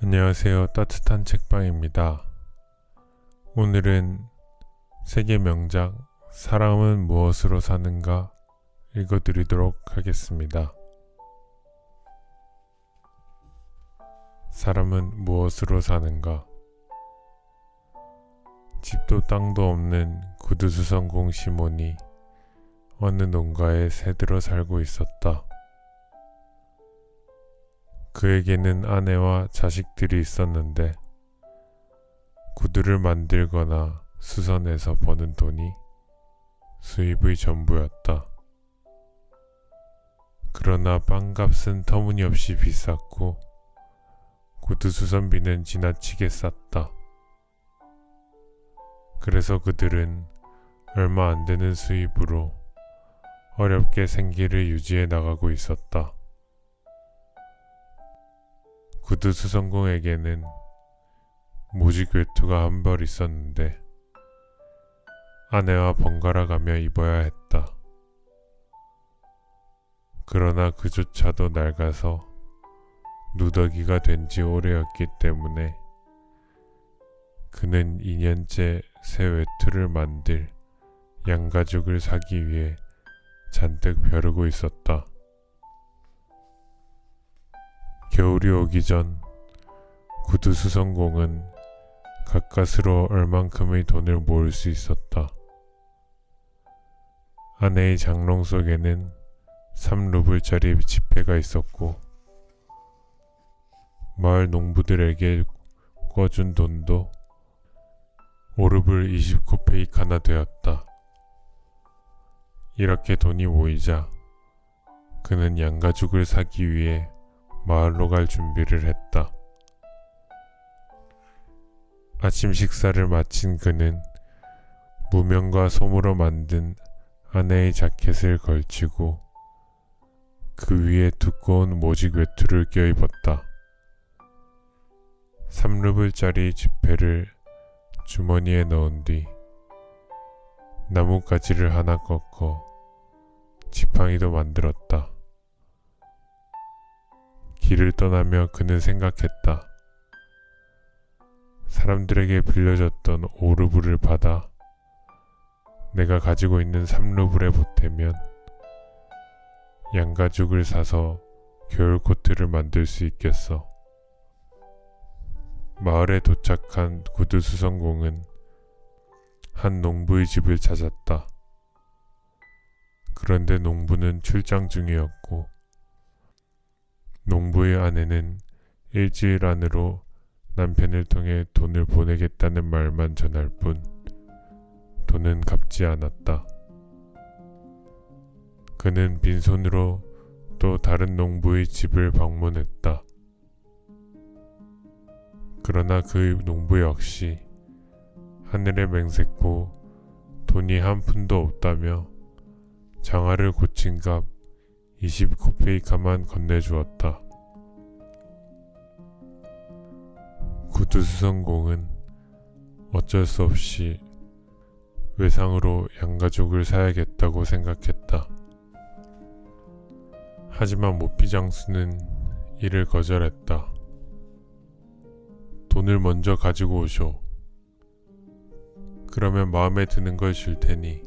안녕하세요. 따뜻한 책방입니다. 오늘은 세계 명작 사람은 무엇으로 사는가 읽어드리도록 하겠습니다. 사람은 무엇으로 사는가? 집도 땅도 없는 구두수성공 시몬이 어느 농가에 새들어 살고 있었다. 그에게는 아내와 자식들이 있었는데 구두를 만들거나 수선해서 버는 돈이 수입의 전부였다. 그러나 빵값은 터무니없이 비쌌고 구두 수선비는 지나치게 쌌다. 그래서 그들은 얼마 안 되는 수입으로 어렵게 생계를 유지해 나가고 있었다. 구두 수선공에게는 모직 외투가 한 벌 있었는데 아내와 번갈아 가며 입어야 했다. 그러나 그조차도 낡아서 누더기가 된 지 오래였기 때문에 그는 2년째 새 외투를 만들 양가죽을 사기 위해 잔뜩 벼르고 있었다. 겨울이 오기 전 구두 수선공은 가까스로 얼만큼의 돈을 모을 수 있었다. 아내의 장롱 속에는 3루블짜리 지폐가 있었고 마을 농부들에게 꿔준 돈도 5루블 20코페이카나 되었다. 이렇게 돈이 모이자 그는 양가죽을 사기 위해 마을로 갈 준비를 했다. 아침 식사를 마친 그는 무명과 솜으로 만든 아내의 자켓을 걸치고 그 위에 두꺼운 모직 외투를 껴입었다. 3루블짜리 지폐를 주머니에 넣은 뒤 나뭇가지를 하나 꺾어 지팡이도 만들었다. 길을 떠나며 그는 생각했다. 사람들에게 빌려줬던 5루블을 받아 내가 가지고 있는 3루블에 보태면 양가죽을 사서 겨울 코트를 만들 수 있겠어. 마을에 도착한 구두 수선공은 한 농부의 집을 찾았다. 그런데 농부는 출장 중이었고 농부의 아내는 일주일 안으로 남편을 통해 돈을 보내겠다는 말만 전할 뿐 돈은 갚지 않았다. 그는 빈손으로 또 다른 농부의 집을 방문했다. 그러나 그 농부 역시 하늘에 맹세코 돈이 한 푼도 없다며 장화를 고친 값 20코페이카만 건네주었다. 구두 수선공은 어쩔 수 없이 외상으로 양가죽을 사야겠다고 생각했다. 하지만 모피장수는 이를 거절했다. 돈을 먼저 가지고 오쇼. 그러면 마음에 드는 걸 줄 테니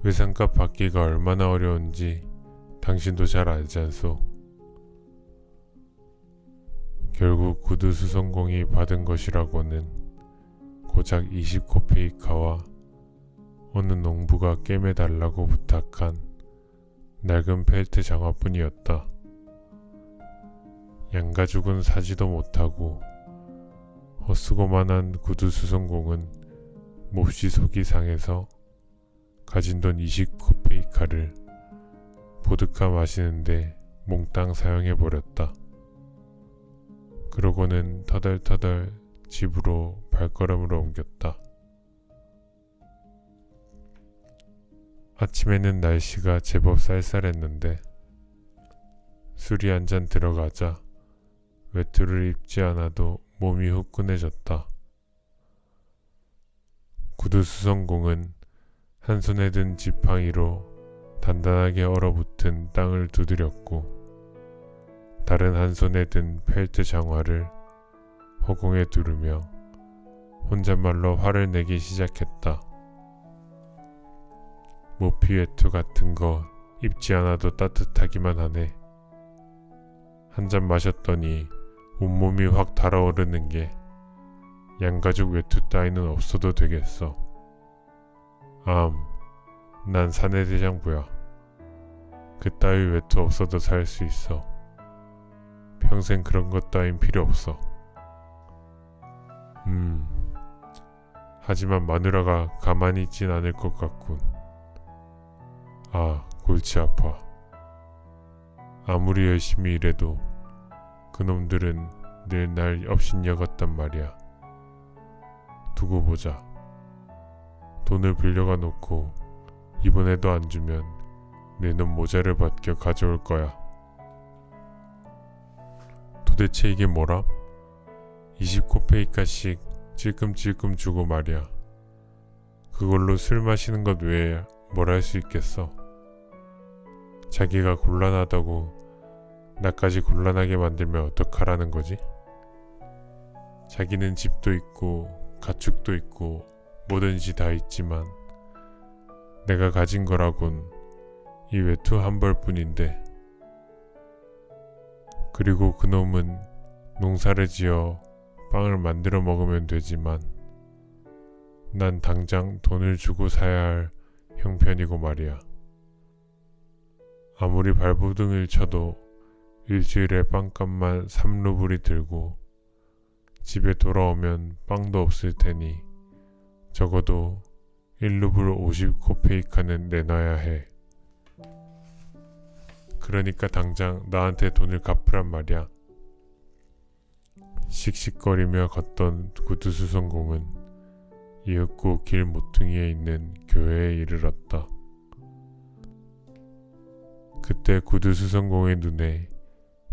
외상값 받기가 얼마나 어려운지 당신도 잘 알지 않소? 결국 구두 수선공이 받은 것이라고는 고작 20코페이카와 어느 농부가 꿰매달라고 부탁한 낡은 펠트 장화뿐이었다. 양가죽은 사지도 못하고 헛수고만한 구두 수선공은 몹시 속이 상해서 가진 돈 20코페이카를 보드카 마시는데 몽땅 사용해버렸다. 그러고는 터덜터덜 집으로 발걸음을 옮겼다. 아침에는 날씨가 제법 쌀쌀했는데 술이 한 잔 들어가자 외투를 입지 않아도 몸이 후끈해졌다. 구두 수선공은 한 손에 든 지팡이로 단단하게 얼어붙은 땅을 두드렸고 다른 한 손에 든 펠트 장화를 허공에 두르며 혼잣말로 화를 내기 시작했다. 모피 외투 같은 거 입지 않아도 따뜻하기만 하네. 한 잔 마셨더니 온몸이 확 달아오르는 게 양가죽 외투 따위는 없어도 되겠어. 난 사내대장부야. 그따위 외투 없어도 살 수 있어. 평생 그런 것 따윈 필요 없어. 하지만 마누라가 가만히 있진 않을 것 같군. 골치 아파. 아무리 열심히 일해도 그놈들은 늘 날 업신여겼단 말이야. 두고 보자. 돈을 빌려가 놓고 이번에도 안 주면 내놈 모자를 벗겨 가져올 거야. 도대체 이게 뭐람? 20코페이카씩 찔끔찔끔 주고 말이야. 그걸로 술 마시는 것 외에 뭘 할 수 있겠어. 자기가 곤란하다고 나까지 곤란하게 만들면 어떡하라는 거지? 자기는 집도 있고 가축도 있고 뭐든지 다 있지만 내가 가진 거라곤 이 외투 한 벌뿐인데. 그리고 그놈은 농사를 지어 빵을 만들어 먹으면 되지만 난 당장 돈을 주고 사야 할 형편이고 말이야. 아무리 발버둥을 쳐도 일주일에 빵값만 3루블이 들고 집에 돌아오면 빵도 없을 테니 적어도 1루블 50코페이카는 내놔야 해. 그러니까 당장 나한테 돈을 갚으란 말이야. 씩씩거리며 걷던 구두수선공은 이윽고 길 모퉁이에 있는 교회에 이르렀다. 그때 구두수선공의 눈에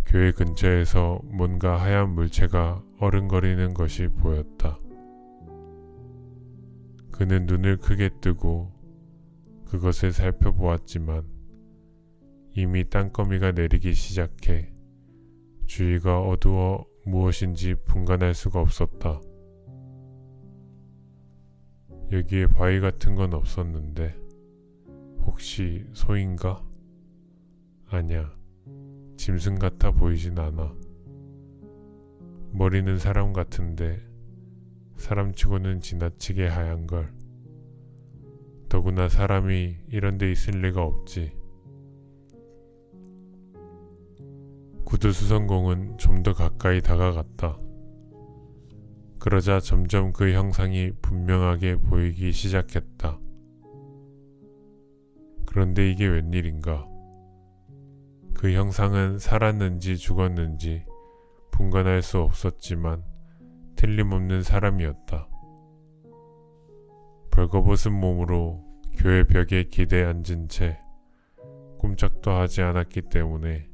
교회 근처에서 뭔가 하얀 물체가 어른거리는 것이 보였다. 그는 눈을 크게 뜨고 그것을 살펴보았지만 이미 땅거미가 내리기 시작해 주위가 어두워 무엇인지 분간할 수가 없었다. 여기에 바위 같은 건 없었는데 혹시 소인가? 아냐, 짐승 같아 보이진 않아. 머리는 사람 같은데 사람치고는 지나치게 하얀걸. 더구나 사람이 이런 데 있을 리가 없지. 구두수선공은 좀 더 가까이 다가갔다. 그러자 점점 그 형상이 분명하게 보이기 시작했다. 그런데 이게 웬일인가? 그 형상은 살았는지 죽었는지 분간할 수 없었지만 틀림없는 사람이었다. 벌거벗은 몸으로 교회 벽에 기대 앉은 채 꼼짝도 하지 않았기 때문에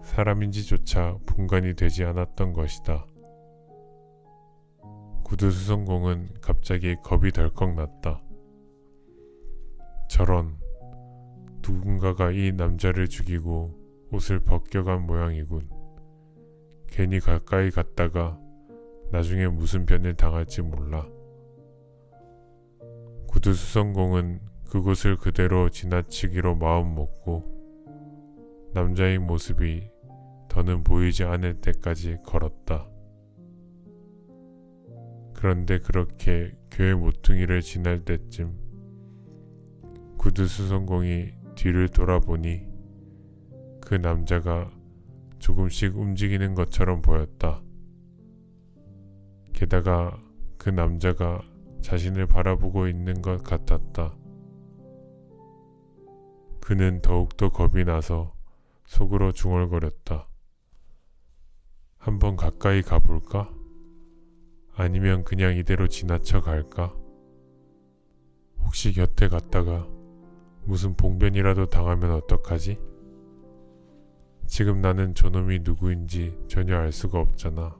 사람인지조차 분간이 되지 않았던 것이다. 구두수선공은 갑자기 겁이 덜컥 났다. 저런, 누군가가 이 남자를 죽이고 옷을 벗겨간 모양이군. 괜히 가까이 갔다가 나중에 무슨 변을 당할지 몰라. 구두수선공은 그곳을 그대로 지나치기로 마음먹고 남자의 모습이 더는 보이지 않을 때까지 걸었다. 그런데 그렇게 교회 모퉁이를 지날 때쯤 구두수선공이 뒤를 돌아보니 그 남자가 조금씩 움직이는 것처럼 보였다. 게다가 그 남자가 자신을 바라보고 있는 것 같았다. 그는 더욱더 겁이 나서 속으로 중얼거렸다. 한번 가까이 가볼까? 아니면 그냥 이대로 지나쳐 갈까? 혹시 곁에 갔다가 무슨 봉변이라도 당하면 어떡하지? 지금 나는 저놈이 누구인지 전혀 알 수가 없잖아.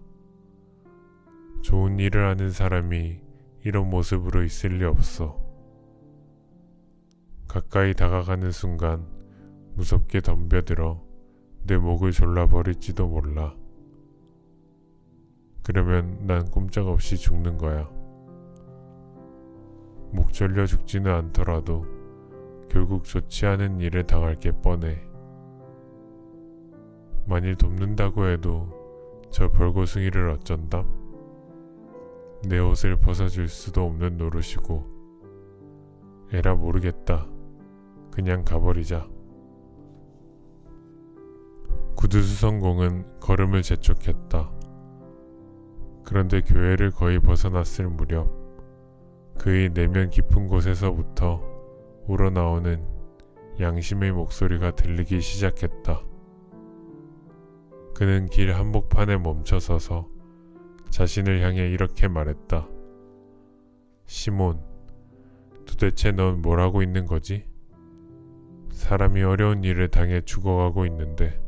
좋은 일을 하는 사람이 이런 모습으로 있을 리 없어. 가까이 다가가는 순간 무섭게 덤벼들어 내 목을 졸라버릴지도 몰라. 그러면 난 꼼짝없이 죽는 거야. 목 졸려 죽지는 않더라도 결국 좋지 않은 일을 당할 게 뻔해. 만일 돕는다고 해도 저 벌거숭이를 어쩐담? 내 옷을 벗어줄 수도 없는 노릇이고. 에라 모르겠다. 그냥 가버리자. 구두수성공은 걸음을 재촉했다. 그런데 교회를 거의 벗어났을 무렵 그의 내면 깊은 곳에서부터 우러나오는 양심의 목소리가 들리기 시작했다. 그는 길 한복판에 멈춰서서 자신을 향해 이렇게 말했다. 시몬, 도대체 넌 뭘 하고 있는 거지? 사람이 어려운 일을 당해 죽어가고 있는데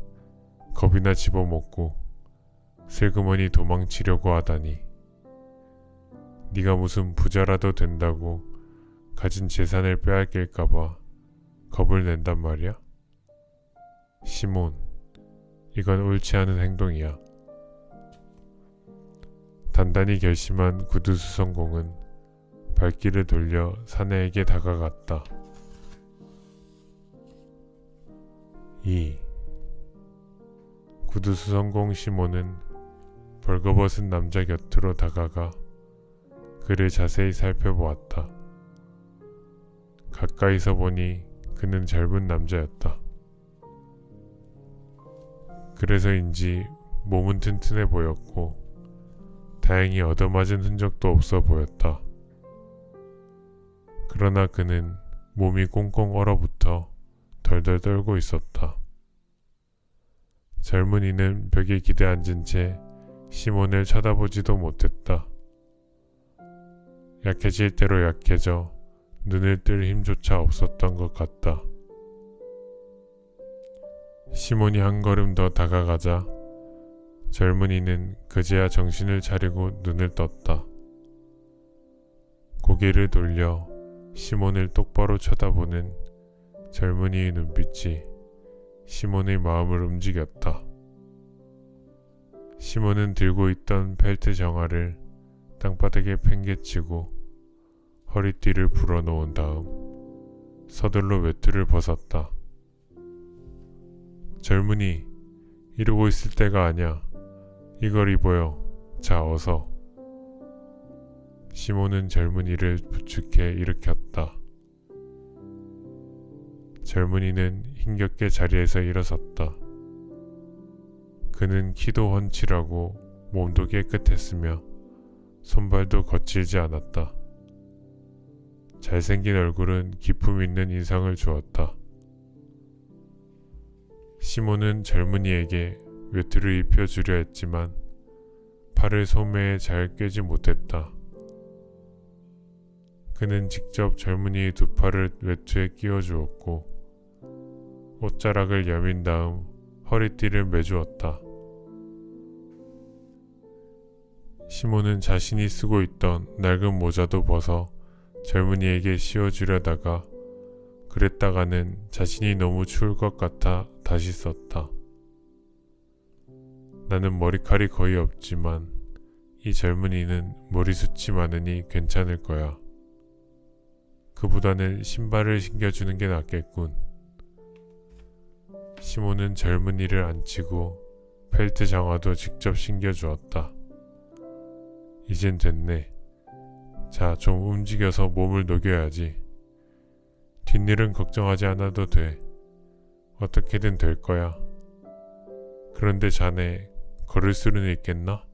겁이나 집어먹고 슬그머니 도망치려고 하다니. 네가 무슨 부자라도 된다고 가진 재산을 빼앗길까봐 겁을 낸단 말이야? 시몬, 이건 옳지 않은 행동이야. 단단히 결심한 구두수성공은 발길을 돌려 사내에게 다가갔다. 2. 구두수성공 시몬은 벌거벗은 남자 곁으로 다가가 그를 자세히 살펴보았다. 가까이서 보니 그는 젊은 남자였다. 그래서인지 몸은 튼튼해 보였고 다행히 얻어맞은 흔적도 없어 보였다. 그러나 그는 몸이 꽁꽁 얼어붙어 덜덜 떨고 있었다. 젊은이는 벽에 기대앉은 채 시몬을 쳐다보지도 못했다. 약해질 대로 약해져 눈을 뜰 힘조차 없었던 것 같다. 시몬이 한 걸음 더 다가가자 젊은이는 그제야 정신을 차리고 눈을 떴다. 고개를 돌려 시몬을 똑바로 쳐다보는 젊은이의 눈빛이 시몬의 마음을 움직였다. 시몬은 들고 있던 펠트 정화를 땅바닥에 팽개치고 허리띠를 불어놓은 다음 서둘러 외투를 벗었다. 젊은이, 이러고 있을 때가 아냐. 이걸 입어요. 자, 어서. 시몬은 젊은이를 부축해 일으켰다. 젊은이는 힘겹게 자리에서 일어섰다. 그는 키도 훤칠하고 몸도 깨끗했으며 손발도 거칠지 않았다. 잘생긴 얼굴은 기품 있는 인상을 주었다. 시몬은 젊은이에게 외투를 입혀주려 했지만 팔을 소매에 잘 꿰지 못했다. 그는 직접 젊은이의 두 팔을 외투에 끼워주었고 옷자락을 여민 다음 허리띠를 매주었다. 시몬은 자신이 쓰고 있던 낡은 모자도 벗어 젊은이에게 씌워주려다가 그랬다가는 자신이 너무 추울 것 같아 다시 썼다. 나는 머리칼이 거의 없지만 이 젊은이는 머리숱이 많으니 괜찮을 거야. 그보다는 신발을 신겨주는 게 낫겠군. 시몬은 젊은이를 앉히고 펠트 장화도 직접 신겨주었다. 이젠 됐네. 자, 좀 움직여서 몸을 녹여야지. 뒷일은 걱정하지 않아도 돼. 어떻게든 될 거야. 그런데 자네 걸을 수는 있겠나?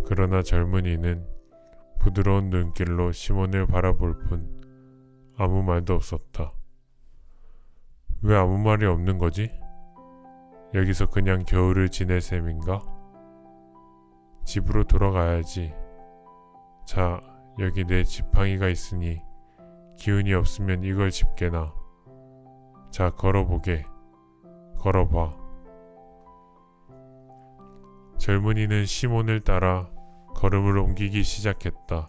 그러나 젊은이는 부드러운 눈길로 시몬을 바라볼 뿐 아무 말도 없었다. 왜 아무 말이 없는 거지? 여기서 그냥 겨울을 지낼 셈인가? 집으로 돌아가야지. 자, 여기 내 지팡이가 있으니 기운이 없으면 이걸 짚게나. 자, 걸어보게. 걸어봐. 젊은이는 시몬을 따라 걸음을 옮기기 시작했다.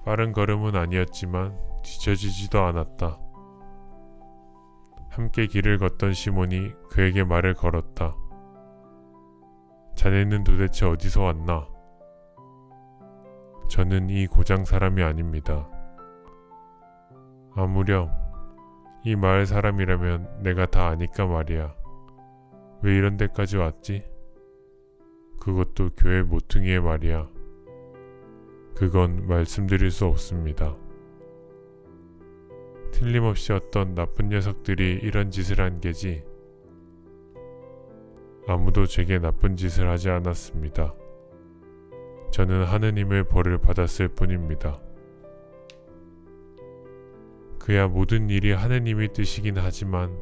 빠른 걸음은 아니었지만 뒤처지지도 않았다. 함께 길을 걷던 시몬이 그에게 말을 걸었다. 자네는 도대체 어디서 왔나? 저는 이 고장 사람이 아닙니다. 아무렴 이 마을 사람이라면 내가 다 아니까 말이야. 왜 이런 데까지 왔지? 그것도 교회 모퉁이에 말이야. 그건 말씀드릴 수 없습니다. 틀림없이 어떤 나쁜 녀석들이 이런 짓을 한 게지. 아무도 제게 나쁜 짓을 하지 않았습니다. 저는 하느님의 벌을 받았을 뿐입니다. 그야 모든 일이 하느님의 뜻이긴 하지만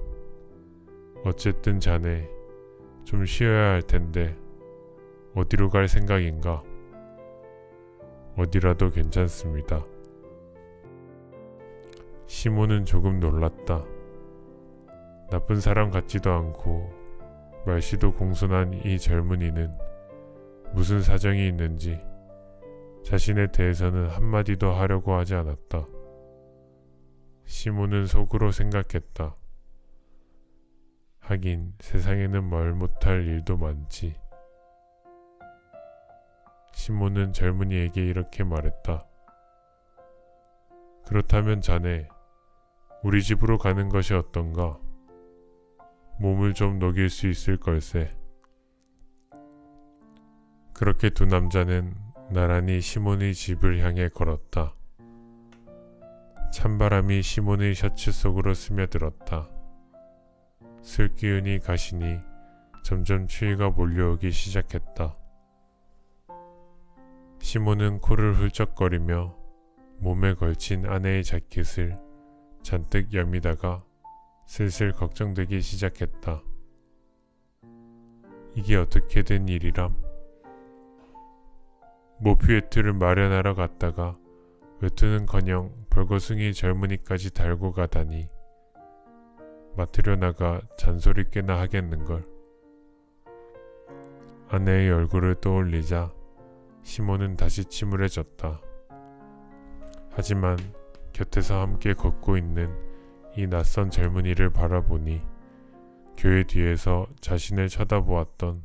어쨌든 자네 좀 쉬어야 할 텐데 어디로 갈 생각인가? 어디라도 괜찮습니다. 시몬은 조금 놀랐다. 나쁜 사람 같지도 않고 말씨도 공손한 이 젊은이는 무슨 사정이 있는지 자신에 대해서는 한마디도 하려고 하지 않았다. 시몬은 속으로 생각했다. 하긴 세상에는 말 못할 일도 많지. 시몬은 젊은이에게 이렇게 말했다. 그렇다면 자네, 우리 집으로 가는 것이 어떤가? 몸을 좀 녹일 수 있을 걸세. 그렇게 두 남자는 나란히 시몬의 집을 향해 걸었다. 찬바람이 시몬의 셔츠 속으로 스며들었다. 슬기운이 가시니 점점 추위가 몰려오기 시작했다. 시몬은 코를 훌쩍거리며 몸에 걸친 아내의 자켓을 잔뜩 여미다가 슬슬 걱정되기 시작했다. 이게 어떻게 된 일이람? 모피 외투를 마련하러 갔다가 외투는커녕 벌거숭이 젊은이까지 달고 가다니 마트려나가 잔소리 꽤나 하겠는걸. 아내의 얼굴을 떠올리자 시몬은 다시 침울해졌다. 하지만 곁에서 함께 걷고 있는 이 낯선 젊은이를 바라보니 교회 뒤에서 자신을 쳐다보았던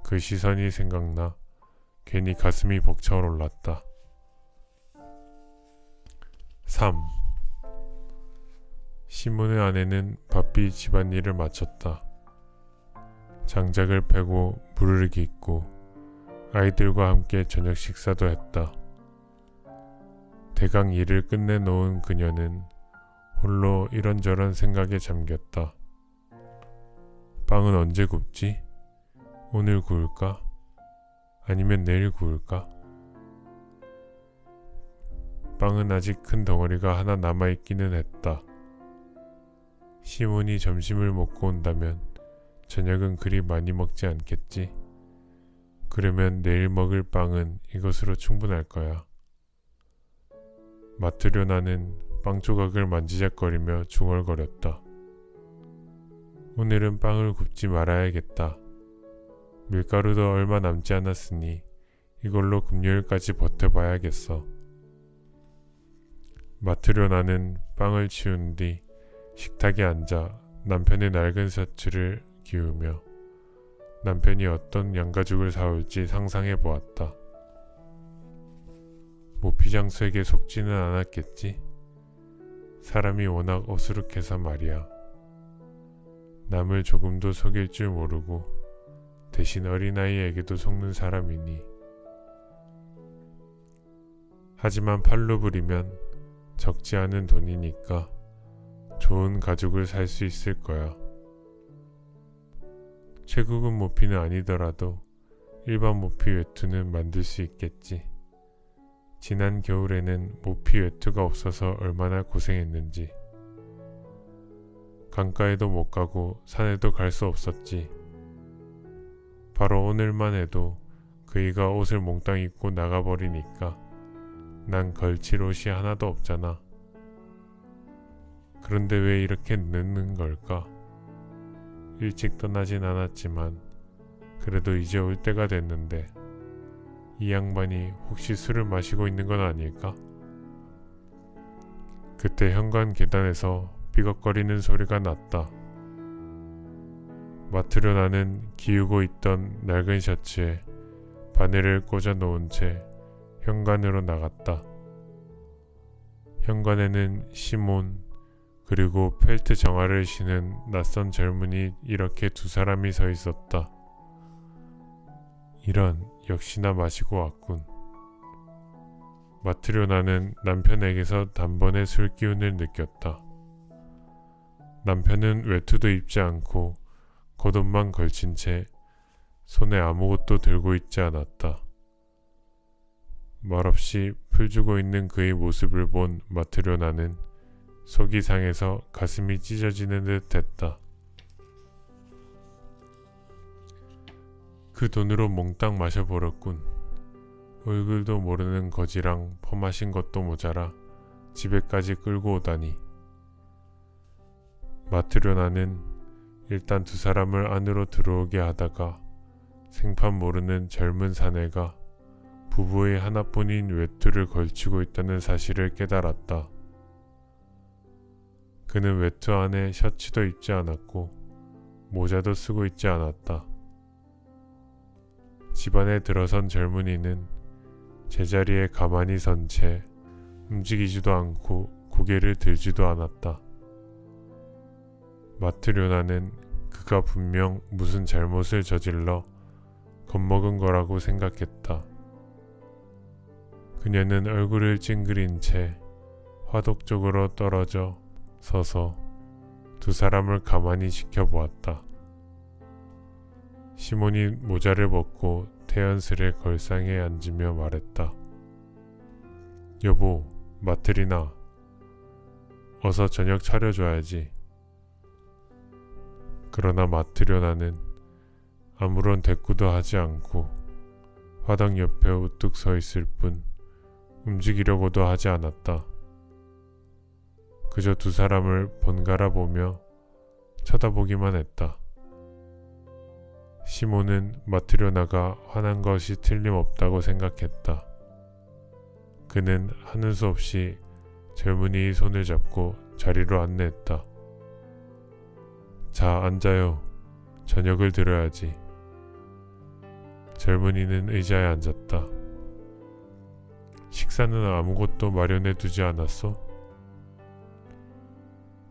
그 시선이 생각나 괜히 가슴이 벅차올랐다. 3. 시몬의 아내는 바삐 집안일을 마쳤다. 장작을 패고 물을 깃고 아이들과 함께 저녁 식사도 했다. 대강 일을 끝내놓은 그녀는 홀로 이런저런 생각에 잠겼다. 빵은 언제 굽지? 오늘 구울까? 아니면 내일 구울까? 빵은 아직 큰 덩어리가 하나 남아있기는 했다. 시몬이 점심을 먹고 온다면 저녁은 그리 많이 먹지 않겠지. 그러면 내일 먹을 빵은 이것으로 충분할 거야. 마트료나는 빵 조각을 만지작거리며 중얼거렸다. 오늘은 빵을 굽지 말아야겠다. 밀가루도 얼마 남지 않았으니 이걸로 금요일까지 버텨봐야겠어. 마트료나는 빵을 치운 뒤 식탁에 앉아 남편의 낡은 셔츠를 기우며 남편이 어떤 양가죽을 사올지 상상해 보았다. 모피장수에게 속지는 않았겠지? 사람이 워낙 어수룩해서 말이야. 남을 조금도 속일 줄 모르고 대신 어린아이에게도 속는 사람이니. 하지만 팔루불이면 적지 않은 돈이니까 좋은 가죽을 살 수 있을 거야. 최고급 모피는 아니더라도 일반 모피 외투는 만들 수 있겠지. 지난 겨울에는 모피 외투가 없어서 얼마나 고생했는지. 강가에도 못 가고 산에도 갈 수 없었지. 바로 오늘만 해도 그이가 옷을 몽땅 입고 나가버리니까 난 걸칠 옷이 하나도 없잖아. 그런데 왜 이렇게 늦는 걸까? 일찍 떠나진 않았지만 그래도 이제 올 때가 됐는데 이 양반이 혹시 술을 마시고 있는 건 아닐까? 그때 현관 계단에서 삐걱거리는 소리가 났다. 마트료나는 기우고 있던 낡은 셔츠에 바늘을 꽂아 놓은 채 현관으로 나갔다. 현관에는 시몬 그리고 펠트 정화를 신은 낯선 젊은이 이렇게 두 사람이 서 있었다. 이런, 역시나 마시고 왔군. 마트료나는 남편에게서 단번에 술 기운을 느꼈다. 남편은 외투도 입지 않고 겉옷만 걸친 채 손에 아무것도 들고 있지 않았다. 말없이 풀주고 있는 그의 모습을 본 마트료나는 속이 상해서 가슴이 찢어지는 듯 했다. 그 돈으로 몽땅 마셔버렸군. 얼굴도 모르는 거지랑 퍼마신 것도 모자라 집에까지 끌고 오다니. 마트료나는 일단 두 사람을 안으로 들어오게 하다가 생판 모르는 젊은 사내가 부부의 하나뿐인 외투를 걸치고 있다는 사실을 깨달았다. 그는 외투 안에 셔츠도 입지 않았고 모자도 쓰고 있지 않았다. 집안에 들어선 젊은이는 제자리에 가만히 선 채 움직이지도 않고 고개를 들지도 않았다. 마트료나는 그가 분명 무슨 잘못을 저질러 겁먹은 거라고 생각했다. 그녀는 얼굴을 찡그린 채 화독 쪽으로 떨어져 서서 두 사람을 가만히 지켜보았다. 시몬이 모자를 벗고 태연스레 걸상에 앉으며 말했다. 여보, 마트리나. 어서 저녁 차려줘야지. 그러나 마트료나는 아무런 대꾸도 하지 않고 화당 옆에 우뚝 서 있을 뿐 움직이려고도 하지 않았다. 그저 두 사람을 번갈아 보며 쳐다보기만 했다. 시몬은 마트료나가 화난 것이 틀림없다고 생각했다. 그는 하는 수 없이 젊은이의 손을 잡고 자리로 안내했다. 자, 앉아요. 저녁을 들어야지. 젊은이는 의자에 앉았다. 식사는 아무것도 마련해 두지 않았어?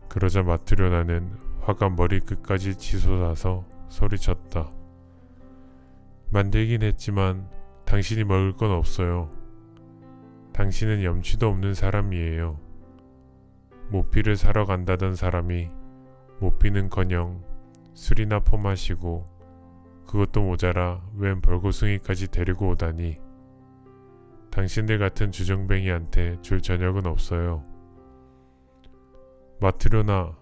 그러자 마트료나는 화가 머리끝까지 치솟아서 소리쳤다. 만들긴 했지만 당신이 먹을 건 없어요. 당신은 염치도 없는 사람이에요. 모피를 사러 간다던 사람이 모피는커녕 술이나 퍼마시고 그것도 모자라 웬 벌겋숭이까지 데리고 오다니. 당신들 같은 주정뱅이한테 줄 저녁은 없어요. 마트료나,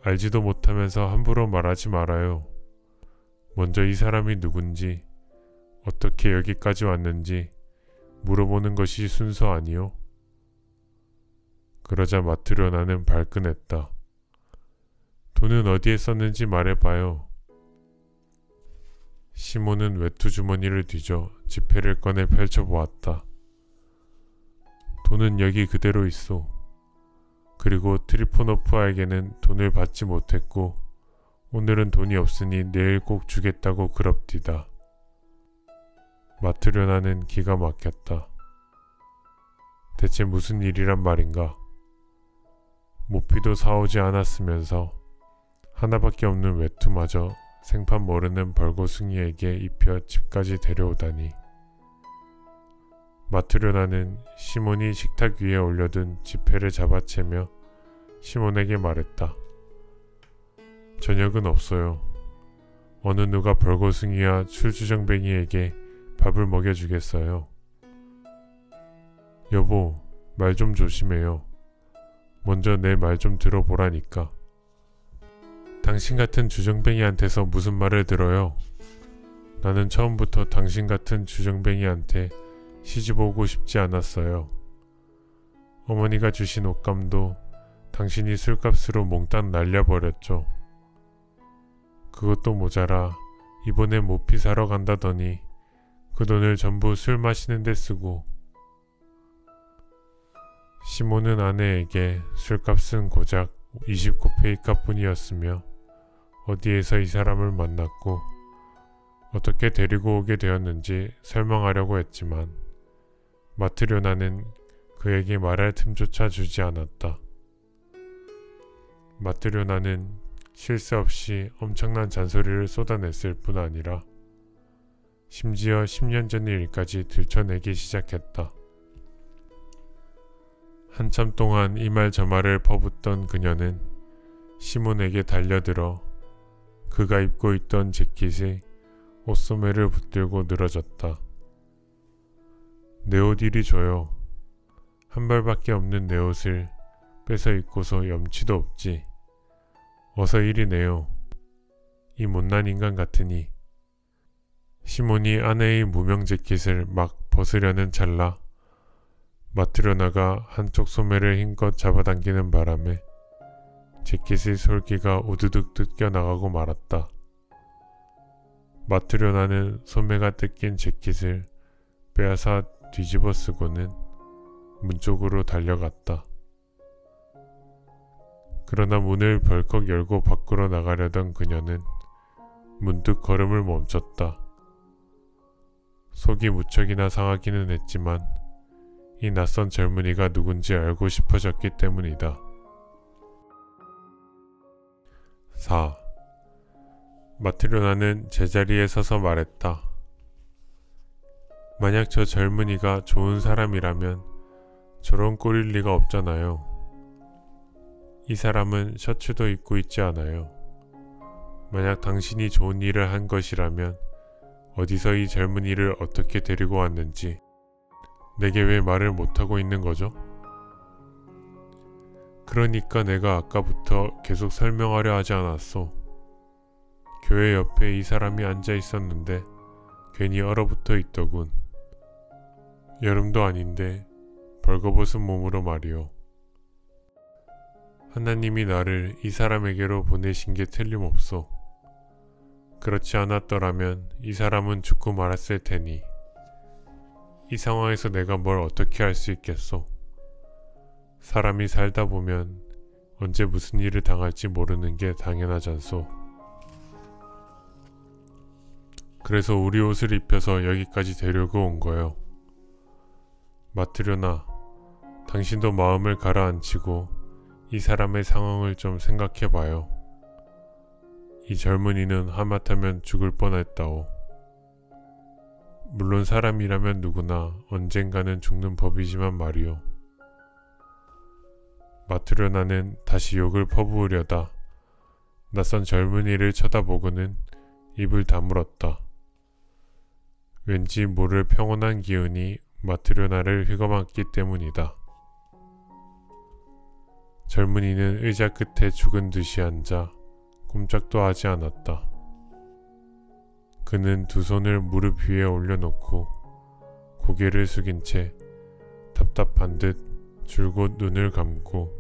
알지도 못하면서 함부로 말하지 말아요. 먼저 이 사람이 누군지, 어떻게 여기까지 왔는지 물어보는 것이 순서 아니요? 그러자 마트료나는 발끈했다. 돈은 어디에 썼는지 말해봐요. 시몬은 외투 주머니를 뒤져 지폐를 꺼내 펼쳐보았다. 돈은 여기 그대로 있어. 그리고 트리포노프아에게는 돈을 받지 못했고 오늘은 돈이 없으니 내일 꼭 주겠다고 그럽디다. 마트료나는 기가 막혔다. 대체 무슨 일이란 말인가? 모피도 사오지 않았으면서 하나밖에 없는 외투마저 생판 모르는 벌겋숭이에게 입혀 집까지 데려오다니. 마트료나는 시몬이 식탁 위에 올려둔 지폐를 잡아채며 시몬에게 말했다. 저녁은 없어요. 어느 누가 벌겋숭이와 술주정뱅이에게 밥을 먹여주겠어요. 여보, 말 좀 조심해요. 먼저 내 말 좀 들어보라니까. 당신 같은 주정뱅이한테서 무슨 말을 들어요? 나는 처음부터 당신 같은 주정뱅이한테 시집 오고 싶지 않았어요. 어머니가 주신 옷감도 당신이 술값으로 몽땅 날려버렸죠. 그것도 모자라 이번에 모피 사러 간다더니 그 돈을 전부 술 마시는 데 쓰고. 시몬은 아내에게 술값은 고작 20코페이카 뿐이었으며 어디에서 이 사람을 만났고 어떻게 데리고 오게 되었는지 설명하려고 했지만 마트료나는 그에게 말할 틈조차 주지 않았다. 마트료나는 쉴 새 없이 엄청난 잔소리를 쏟아냈을 뿐 아니라 심지어 10년 전의 일까지 들춰내기 시작했다. 한참 동안 이 말 저 말을 퍼붓던 그녀는 시몬에게 달려들어 그가 입고 있던 재킷에 옷소매를 붙들고 늘어졌다. 내 옷 이리 줘요. 한 벌밖에 없는 내 옷을 뺏어 입고서 염치도 없지. 어서 이리 내요. 이 못난 인간 같으니. 시몬이 아내의 무명 재킷을 막 벗으려는 찰나 마트료나가 한쪽 소매를 힘껏 잡아당기는 바람에 재킷의 솔기가 우두둑 뜯겨나가고 말았다. 마트료나는 소매가 뜯긴 재킷을 빼앗아 뒤집어 쓰고는 문 쪽으로 달려갔다. 그러나 문을 벌컥 열고 밖으로 나가려던 그녀는 문득 걸음을 멈췄다. 속이 무척이나 상하기는 했지만 이 낯선 젊은이가 누군지 알고 싶어졌기 때문이다. 4. 마트료나는 제자리에 서서 말했다. 만약 저 젊은이가 좋은 사람이라면 저런 꼴일 리가 없잖아요. 이 사람은 셔츠도 입고 있지 않아요. 만약 당신이 좋은 일을 한 것이라면 어디서 이 젊은이를 어떻게 데리고 왔는지 내게 왜 말을 못하고 있는 거죠? 그러니까 내가 아까부터 계속 설명하려 하지 않았소. 교회 옆에 이 사람이 앉아 있었는데 괜히 얼어붙어 있더군. 여름도 아닌데 벌거벗은 몸으로 말이오. 하나님이 나를 이 사람에게로 보내신 게 틀림없소. 그렇지 않았더라면 이 사람은 죽고 말았을 테니 이 상황에서 내가 뭘 어떻게 할 수 있겠소. 사람이 살다 보면 언제 무슨 일을 당할지 모르는 게 당연하잖소. 그래서 우리 옷을 입혀서 여기까지 데리고 온 거요. 마트료나, 당신도 마음을 가라앉히고 이 사람의 상황을 좀 생각해봐요. 이 젊은이는 하마터면 죽을 뻔했다오. 물론 사람이라면 누구나 언젠가는 죽는 법이지만 말이오. 마트료나는 다시 욕을 퍼부으려다 낯선 젊은이를 쳐다보고는 입을 다물었다. 왠지 모를 평온한 기운이 마트료나를 휘감았기 때문이다. 젊은이는 의자 끝에 죽은 듯이 앉아 꼼짝도 하지 않았다. 그는 두 손을 무릎 위에 올려놓고 고개를 숙인 채 답답한 듯 줄곧 눈을 감고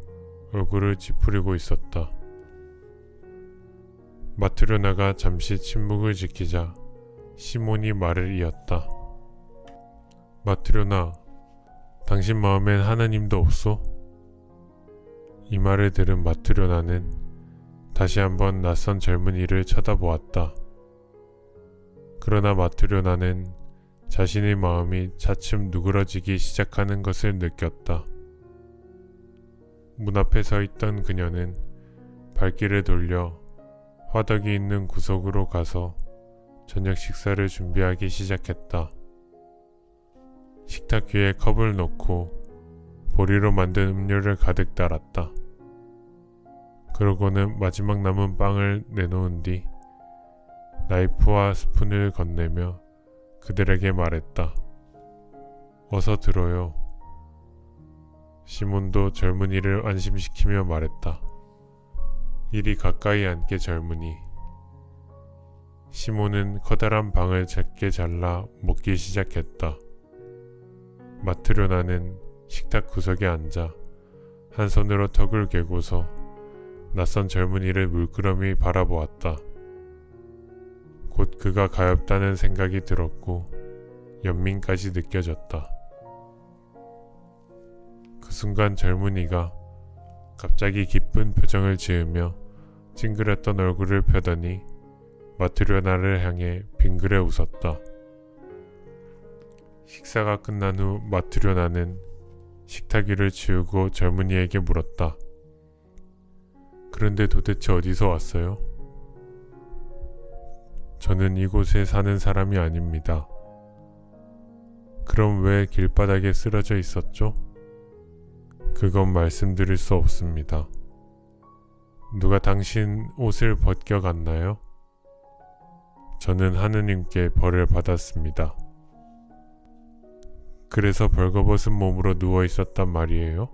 얼굴을 찌푸리고 있었다. 마트료나가 잠시 침묵을 지키자 시몬이 말을 이었다. 마트료나, 당신 마음엔 하나님도 없소? 이 말을 들은 마트료나는 다시 한번 낯선 젊은이를 쳐다보았다. 그러나 마트료나는 자신의 마음이 차츰 누그러지기 시작하는 것을 느꼈다. 문 앞에 서 있던 그녀는 발길을 돌려 화덕이 있는 구석으로 가서 저녁 식사를 준비하기 시작했다. 식탁 위에 컵을 놓고 보리로 만든 음료를 가득 따랐다. 그러고는 마지막 남은 빵을 내놓은 뒤 나이프와 스푼을 건네며 그들에게 말했다. 어서 들어요. 시몬도 젊은이를 안심시키며 말했다. 이리 가까이 앉게 젊은이. 시몬은 커다란 빵을 작게 잘라 먹기 시작했다. 마트료나는 식탁 구석에 앉아 한 손으로 턱을 괴고서 낯선 젊은이를 물끄러미 바라보았다. 곧 그가 가엾다는 생각이 들었고 연민까지 느껴졌다. 그 순간 젊은이가 갑자기 기쁜 표정을 지으며 찡그렸던 얼굴을 펴더니 마트료나를 향해 빙그레 웃었다. 식사가 끝난 후 마트료나는 식탁 위를 치우고 젊은이에게 물었다. 그런데 도대체 어디서 왔어요? 저는 이곳에 사는 사람이 아닙니다. 그럼 왜 길바닥에 쓰러져 있었죠? 그건 말씀드릴 수 없습니다. 누가 당신 옷을 벗겨갔나요? 저는 하느님께 벌을 받았습니다. 그래서 벌거벗은 몸으로 누워 있었단 말이에요?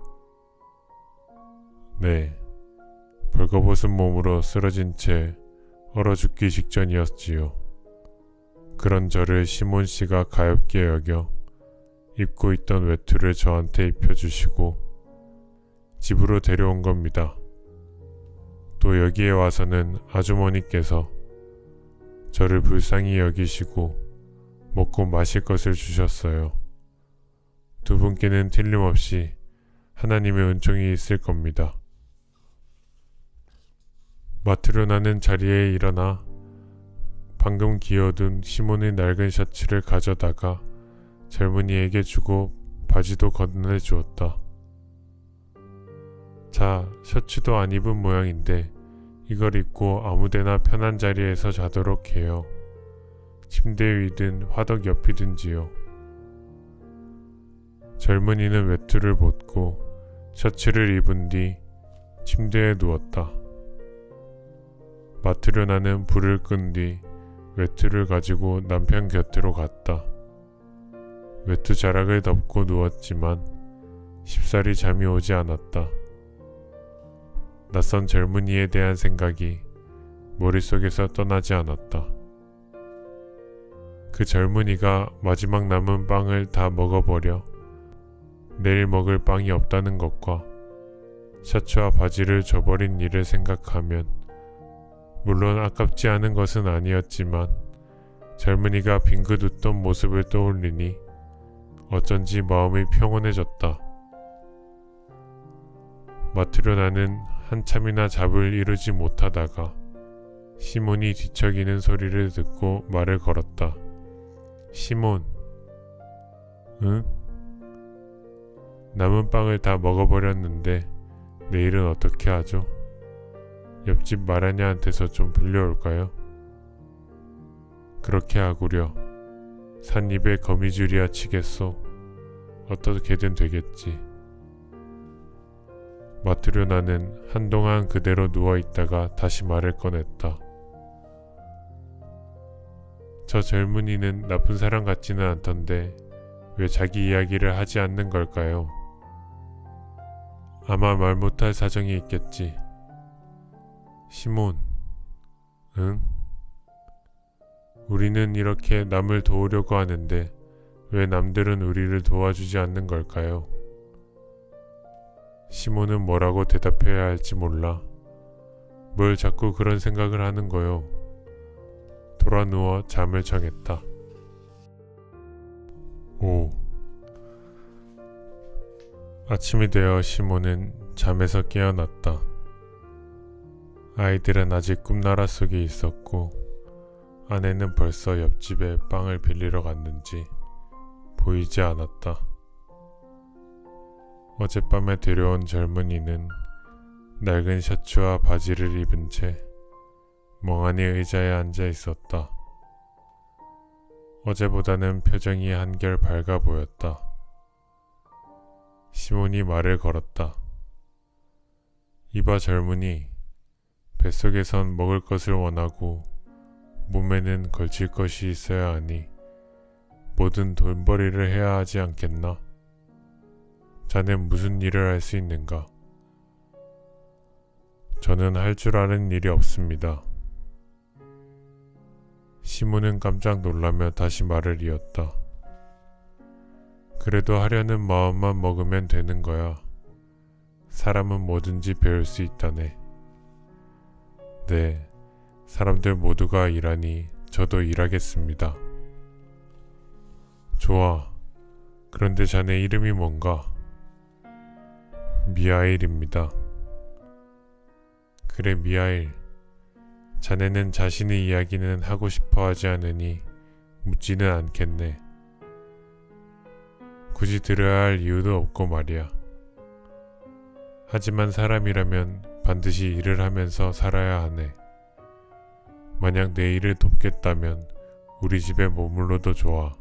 네, 벌거벗은 몸으로 쓰러진 채 얼어 죽기 직전이었지요. 그런 저를 시몬 씨가 가엾게 여겨 입고 있던 외투를 저한테 입혀주시고 집으로 데려온 겁니다. 또 여기에 와서는 아주머니께서 저를 불쌍히 여기시고 먹고 마실 것을 주셨어요. 두 분께는 틀림없이 하나님의 은총이 있을 겁니다. 마트료나는 자리에 일어나 방금 기어둔 시몬의 낡은 셔츠를 가져다가 젊은이에게 주고 바지도 건네주었다. 자, 셔츠도 안 입은 모양인데 이걸 입고 아무데나 편한 자리에서 자도록 해요. 침대 위든 화덕 옆이든지요. 젊은이는 외투를 벗고 셔츠를 입은 뒤 침대에 누웠다. 마트료나는 불을 끈 뒤 외투를 가지고 남편 곁으로 갔다. 외투 자락을 덮고 누웠지만 쉽사리 잠이 오지 않았다. 낯선 젊은이에 대한 생각이 머릿속에서 떠나지 않았다. 그 젊은이가 마지막 남은 빵을 다 먹어버려 내일 먹을 빵이 없다는 것과 셔츠와 바지를 줘버린 일을 생각하면 물론 아깝지 않은 것은 아니었지만 젊은이가 빙긋 웃던 모습을 떠올리니 어쩐지 마음이 평온해졌다. 마트료나는 한참이나 잡을 이루지 못하다가 시몬이 뒤척이는 소리를 듣고 말을 걸었다. 시몬, 응? 남은 빵을 다 먹어버렸는데 내일은 어떻게 하죠? 옆집 마라냐한테서 좀 빌려올까요? 그렇게 하구려. 삿입에 거미줄이야 치겠소. 어떻게든 되겠지. 마트료나는 한동안 그대로 누워있다가 다시 말을 꺼냈다. 저 젊은이는 나쁜 사람 같지는 않던데 왜 자기 이야기를 하지 않는 걸까요? 아마 말 못할 사정이 있겠지. 시몬, 응? 우리는 이렇게 남을 도우려고 하는데 왜 남들은 우리를 도와주지 않는 걸까요? 시몬은 뭐라고 대답해야 할지 몰라. 뭘 자꾸 그런 생각을 하는 거요. 돌아 누워 잠을 청했다. 오. 아침이 되어 시몬은 잠에서 깨어났다. 아이들은 아직 꿈나라 속에 있었고 아내는 벌써 옆집에 빵을 빌리러 갔는지 보이지 않았다. 어젯밤에 데려온 젊은이는 낡은 셔츠와 바지를 입은 채 멍하니 의자에 앉아 있었다. 어제보다는 표정이 한결 밝아 보였다. 시몬이 말을 걸었다. 이봐 젊은이, 뱃속에선 먹을 것을 원하고 몸에는 걸칠 것이 있어야 하니 뭐든 돈벌이를 해야 하지 않겠나? 자넨 무슨 일을 할 수 있는가? 저는 할 줄 아는 일이 없습니다. 시몬은 깜짝 놀라며 다시 말을 이었다. 그래도 하려는 마음만 먹으면 되는 거야. 사람은 뭐든지 배울 수 있다네. 네, 사람들 모두가 일하니 저도 일하겠습니다. 좋아. 그런데 자네 이름이 뭔가? 미하일입니다. 그래 미하일, 자네는 자신의 이야기는 하고 싶어 하지 않으니 묻지는 않겠네. 굳이 들어야 할 이유도 없고 말이야. 하지만 사람이라면 반드시 일을 하면서 살아야 하네. 만약 내 일을 돕겠다면 우리 집에 머물러도 좋아.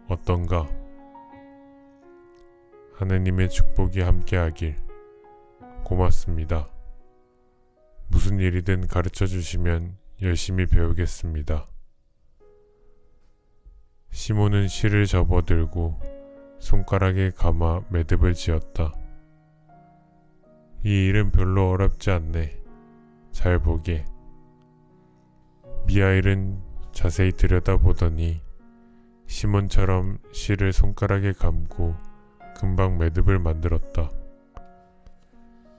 어떤가? 하느님의 축복이 함께하길. 고맙습니다. 무슨 일이든 가르쳐 주시면 열심히 배우겠습니다. 시몬은 실을 접어들고 손가락에 감아 매듭을 지었다. 이 일은 별로 어렵지 않네. 잘 보게. 미하일은 자세히 들여다보더니 시몬처럼 실을 손가락에 감고 금방 매듭을 만들었다.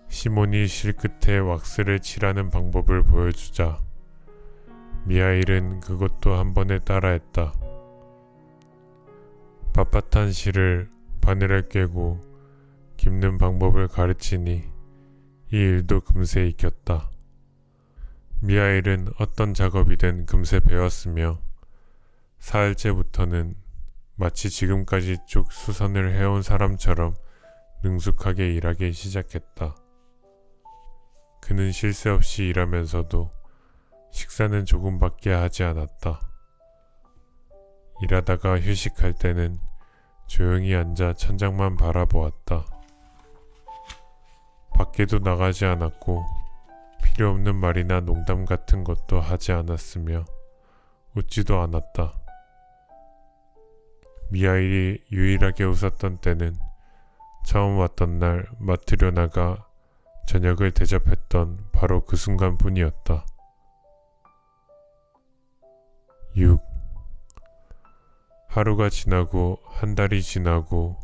시몬이 실 끝에 왁스를 칠하는 방법을 보여주자 미하일은 그것도 한 번에 따라했다. 빳빳한 실을 바늘에 꿰고 깁는 방법을 가르치니 이 일도 금세 익혔다. 미하일은 어떤 작업이든 금세 배웠으며 사흘째부터는 마치 지금까지 쭉 수선을 해온 사람처럼 능숙하게 일하기 시작했다. 그는 쉴 새 없이 일하면서도 식사는 조금밖에 하지 않았다. 일하다가 휴식할 때는 조용히 앉아 천장만 바라보았다. 밖에도 나가지 않았고 필요 없는 말이나 농담 같은 것도 하지 않았으며 웃지도 않았다. 미하일이 유일하게 웃었던 때는 처음 왔던 날 마트료나가 저녁을 대접했던 바로 그 순간뿐이었다. 6. 하루가 지나고 한 달이 지나고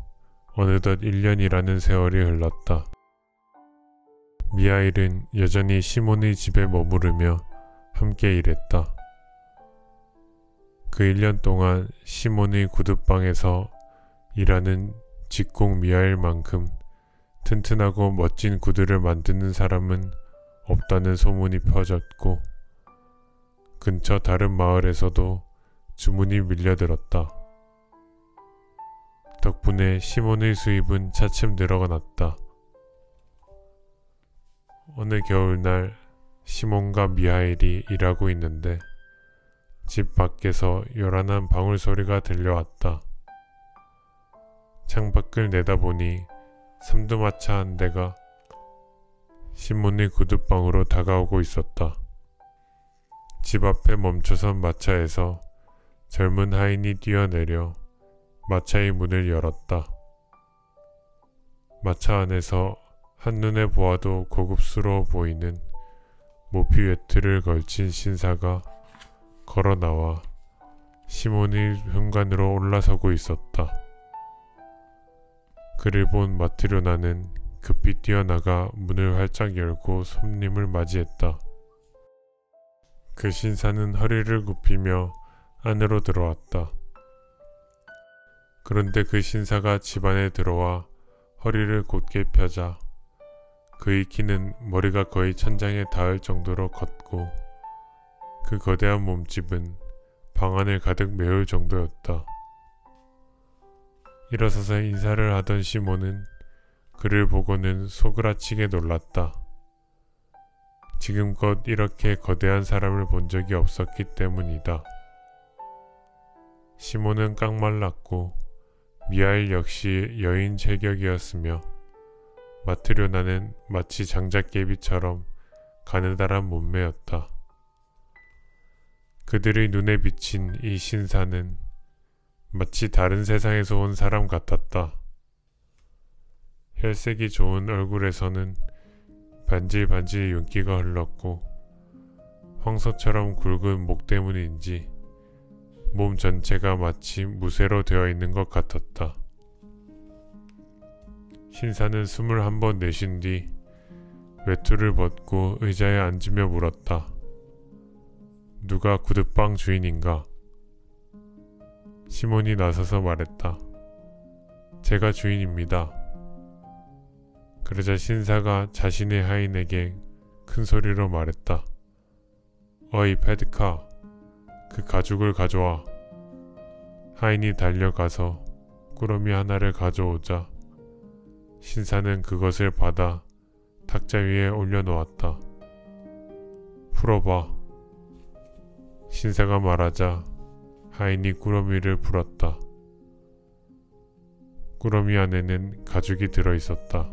어느덧 1년이라는 세월이 흘렀다. 미하일은 여전히 시몬의 집에 머무르며 함께 일했다. 그 1년 동안 시몬의 구두방에서 일하는 직공 미하일만큼 튼튼하고 멋진 구두를 만드는 사람은 없다는 소문이 퍼졌고 근처 다른 마을에서도 주문이 밀려들었다. 덕분에 시몬의 수입은 차츰 늘어났다. 어느 겨울날 시몬과 미하일이 일하고 있는데 집 밖에서 요란한 방울 소리가 들려왔다. 창밖을 내다보니 삼두마차 한 대가 시몬의 구두방으로 다가오고 있었다. 집 앞에 멈춰선 마차에서 젊은 하인이 뛰어내려 마차의 문을 열었다. 마차 안에서 한눈에 보아도 고급스러워 보이는 모피 외투를 걸친 신사가 걸어 나와 시몬의 현관으로 올라서고 있었다. 그를 본 마트료나는 급히 뛰어나가 문을 활짝 열고 손님을 맞이했다. 그 신사는 허리를 굽히며 안으로 들어왔다. 그런데 그 신사가 집 안에 들어와 허리를 곧게 펴자 그의 키는 머리가 거의 천장에 닿을 정도로 컸고 그 거대한 몸집은 방 안을 가득 메울 정도였다. 일어서서 인사를 하던 시몬은 그를 보고는 소그라치게 놀랐다. 지금껏 이렇게 거대한 사람을 본 적이 없었기 때문이다. 시몬은 깡말랐고 미하일 역시 여인 체격이었으며 마트료나는 마치 장작개비처럼 가느다란 몸매였다. 그들의 눈에 비친 이 신사는 마치 다른 세상에서 온 사람 같았다. 혈색이 좋은 얼굴에서는 반질반질 윤기가 흘렀고 황소처럼 굵은 목 때문인지 몸 전체가 마치 무쇠로 되어 있는 것 같았다. 신사는 숨을 한 번 내쉰 뒤 외투를 벗고 의자에 앉으며 물었다. 누가 구두방 주인인가? 시몬이 나서서 말했다. 제가 주인입니다. 그러자 신사가 자신의 하인에게 큰 소리로 말했다. 어이 페드카, 그 가죽을 가져와. 하인이 달려가서 꾸러미 하나를 가져오자 신사는 그것을 받아 탁자 위에 올려놓았다. 풀어봐. 신사가 말하자 하인이 꾸러미를 풀었다. 꾸러미 안에는 가죽이 들어있었다.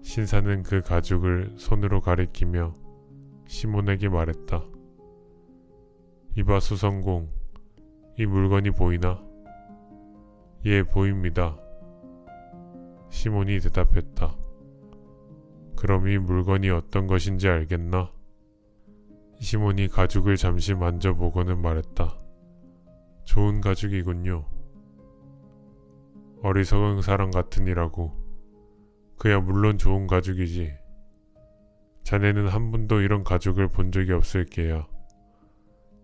신사는 그 가죽을 손으로 가리키며 시몬에게 말했다. 이봐 수성공, 이 물건이 보이나? 예, 보입니다. 시몬이 대답했다. 그럼 이 물건이 어떤 것인지 알겠나? 시몬이 가죽을 잠시 만져보고는 말했다. 좋은 가죽이군요. 어리석은 사람 같으니라고. 그야 물론 좋은 가죽이지. 자네는 한 번도 이런 가죽을 본 적이 없을 게야.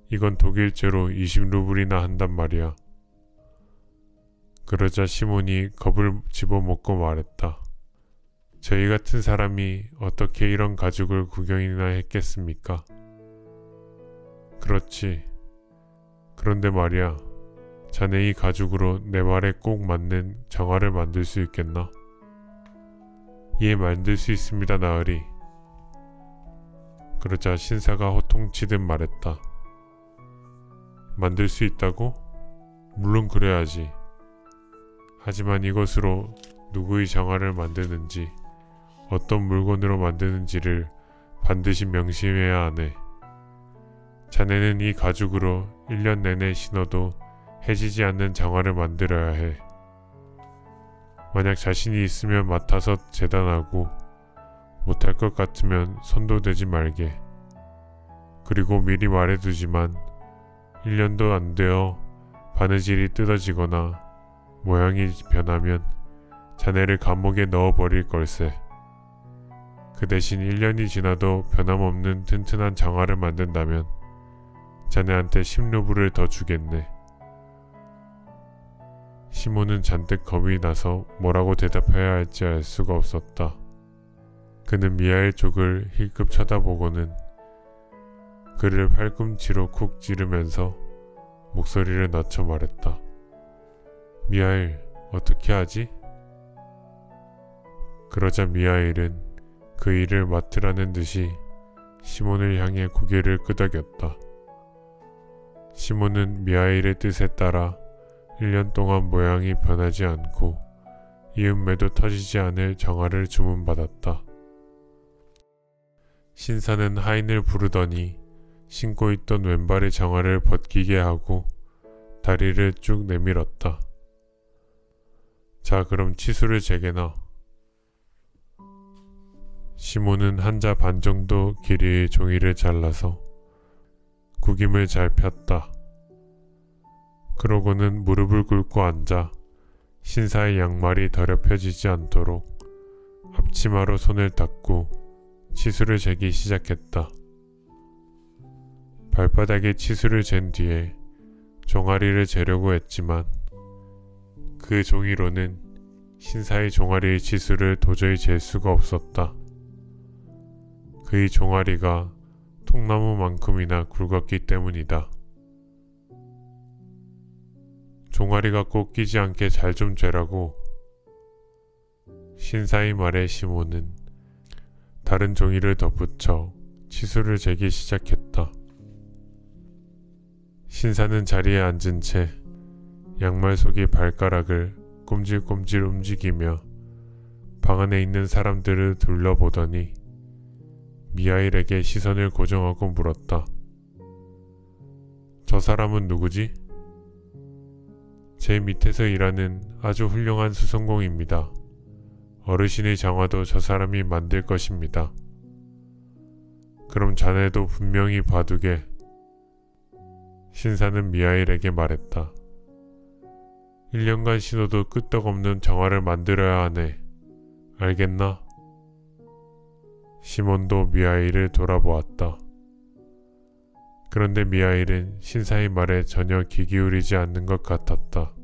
이건 독일제로 20루블이나 한단 말이야. 그러자 시몬이 겁을 집어먹고 말했다. 저희 같은 사람이 어떻게 이런 가죽을 구경이나 했겠습니까? 그렇지. 그런데 말이야. 자네 이 가죽으로 내 말에 꼭 맞는 정화를 만들 수 있겠나? 예, 만들 수 있습니다, 나으리. 그러자 신사가 호통치듯 말했다. 만들 수 있다고? 물론 그래야지. 하지만 이것으로 누구의 정화를 만드는지, 어떤 물건으로 만드는지를 반드시 명심해야 하네. 자네는 이 가죽으로 1년 내내 신어도 해지지 않는 정화를 만들어야 해. 만약 자신이 있으면 맡아서 재단하고 못할 것 같으면 손도 대지 말게. 그리고 미리 말해두지만 1년도 안 되어 바느질이 뜯어지거나 모양이 변하면 자네를 감옥에 넣어버릴 걸세. 그 대신 1년이 지나도 변함없는 튼튼한 정화를 만든다면 자네한테 10루블을 더 주겠네. 시몬은 잔뜩 겁이 나서 뭐라고 대답해야 할지 알 수가 없었다. 그는 미하일 쪽을 힐끗 쳐다보고는 그를 팔꿈치로 쿡 찌르면서 목소리를 낮춰 말했다. 미하일, 어떻게 하지? 그러자 미하일은 그 일을 맡으라는 듯이 시몬을 향해 고개를 끄덕였다. 시몬은 미하일의 뜻에 따라 1년 동안 모양이 변하지 않고 이음매도 터지지 않을 정화를 주문받았다. 신사는 하인을 부르더니 신고 있던 왼발의 정화를 벗기게 하고 다리를 쭉 내밀었다. 자, 그럼 치수를 재게나. 시몬은 한자 반 정도 길이의 종이를 잘라서 구김을 잘 폈다. 그러고는 무릎을 꿇고 앉아 신사의 양말이 더럽혀지지 않도록 앞치마로 손을 닦고 치수를 재기 시작했다. 발바닥에 치수를 잰 뒤에 종아리를 재려고 했지만 그 종이로는 신사의 종아리의 치수를 도저히 잴 수가 없었다. 그의 종아리가 통나무만큼이나 굵었기 때문이다. 종아리가 꼭 끼지 않게 잘 좀 재라고. 신사의 말에 시몬은 다른 종이를 덧붙여 치수를 재기 시작했다. 신사는 자리에 앉은 채 양말 속의 발가락을 꼼질꼼질 움직이며 방 안에 있는 사람들을 둘러보더니 미하일에게 시선을 고정하고 물었다. 저 사람은 누구지? 제 밑에서 일하는 아주 훌륭한 수성공입니다. 어르신의 정화도 저 사람이 만들 것입니다. 그럼 자네도 분명히 봐두게. 신사는 미하일에게 말했다. 1년간 신어도 끄떡없는 정화를 만들어야 하네. 알겠나? 시몬도 미하일을 돌아보았다. 그런데 미하일은 신사의 말에 전혀 귀 기울이지 않는 것 같았다.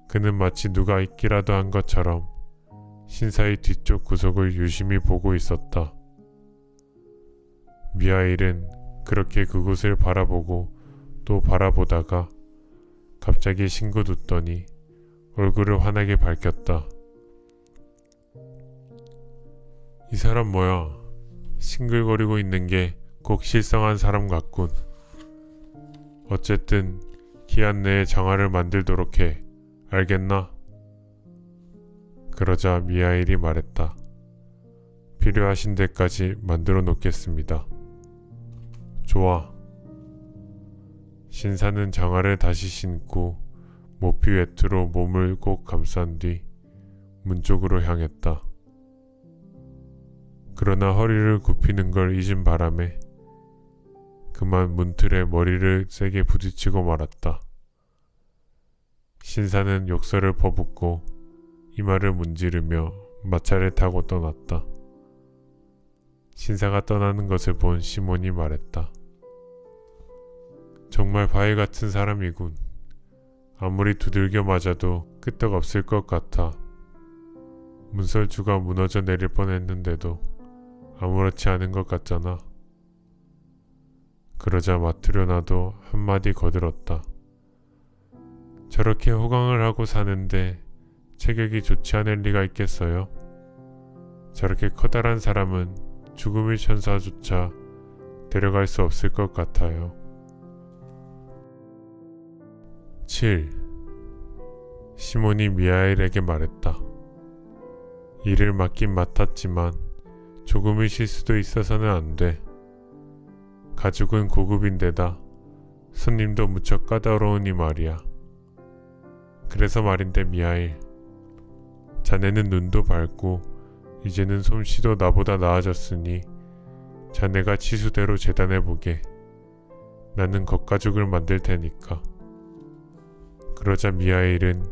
그는 마치 누가 있기라도 한 것처럼 신사의 뒤쪽 구석을 유심히 보고 있었다. 미하일은 그렇게 그곳을 바라보고 또 바라보다가 갑자기 싱긋 웃더니 얼굴을 환하게 밝혔다. 이 사람 뭐야? 싱글거리고 있는 게 꼭 실성한 사람 같군. 어쨌든 기한 내에 장화를 만들도록 해. 알겠나? 그러자 미하일이 말했다. 필요하신 데까지 만들어 놓겠습니다. 좋아. 신사는 장화를 다시 신고 모피 외투로 몸을 꼭 감싼 뒤 문 쪽으로 향했다. 그러나 허리를 굽히는 걸 잊은 바람에 그만 문틀에 머리를 세게 부딪히고 말았다. 신사는 욕설을 퍼붓고 이마를 문지르며 마차를 타고 떠났다. 신사가 떠나는 것을 본 시몬이 말했다. 정말 바위 같은 사람이군. 아무리 두들겨 맞아도 끄떡없을 것 같아. 문설주가 무너져 내릴 뻔했는데도 아무렇지 않은 것 같잖아. 그러자 마트료나도 한마디 거들었다. 저렇게 호강을 하고 사는데 체격이 좋지 않을 리가 있겠어요? 저렇게 커다란 사람은 죽음의 천사조차 데려갈 수 없을 것 같아요. 7. 시몬이 미하일에게 말했다. 일을 맡긴 맡았지만 조금의 실수도 있어서는 안 돼. 가죽은 고급인데다 손님도 무척 까다로우니 말이야. 그래서 말인데 미하일, 자네는 눈도 밝고 이제는 솜씨도 나보다 나아졌으니 자네가 치수대로 재단해보게. 나는 겉가죽을 만들 테니까. 그러자 미하일은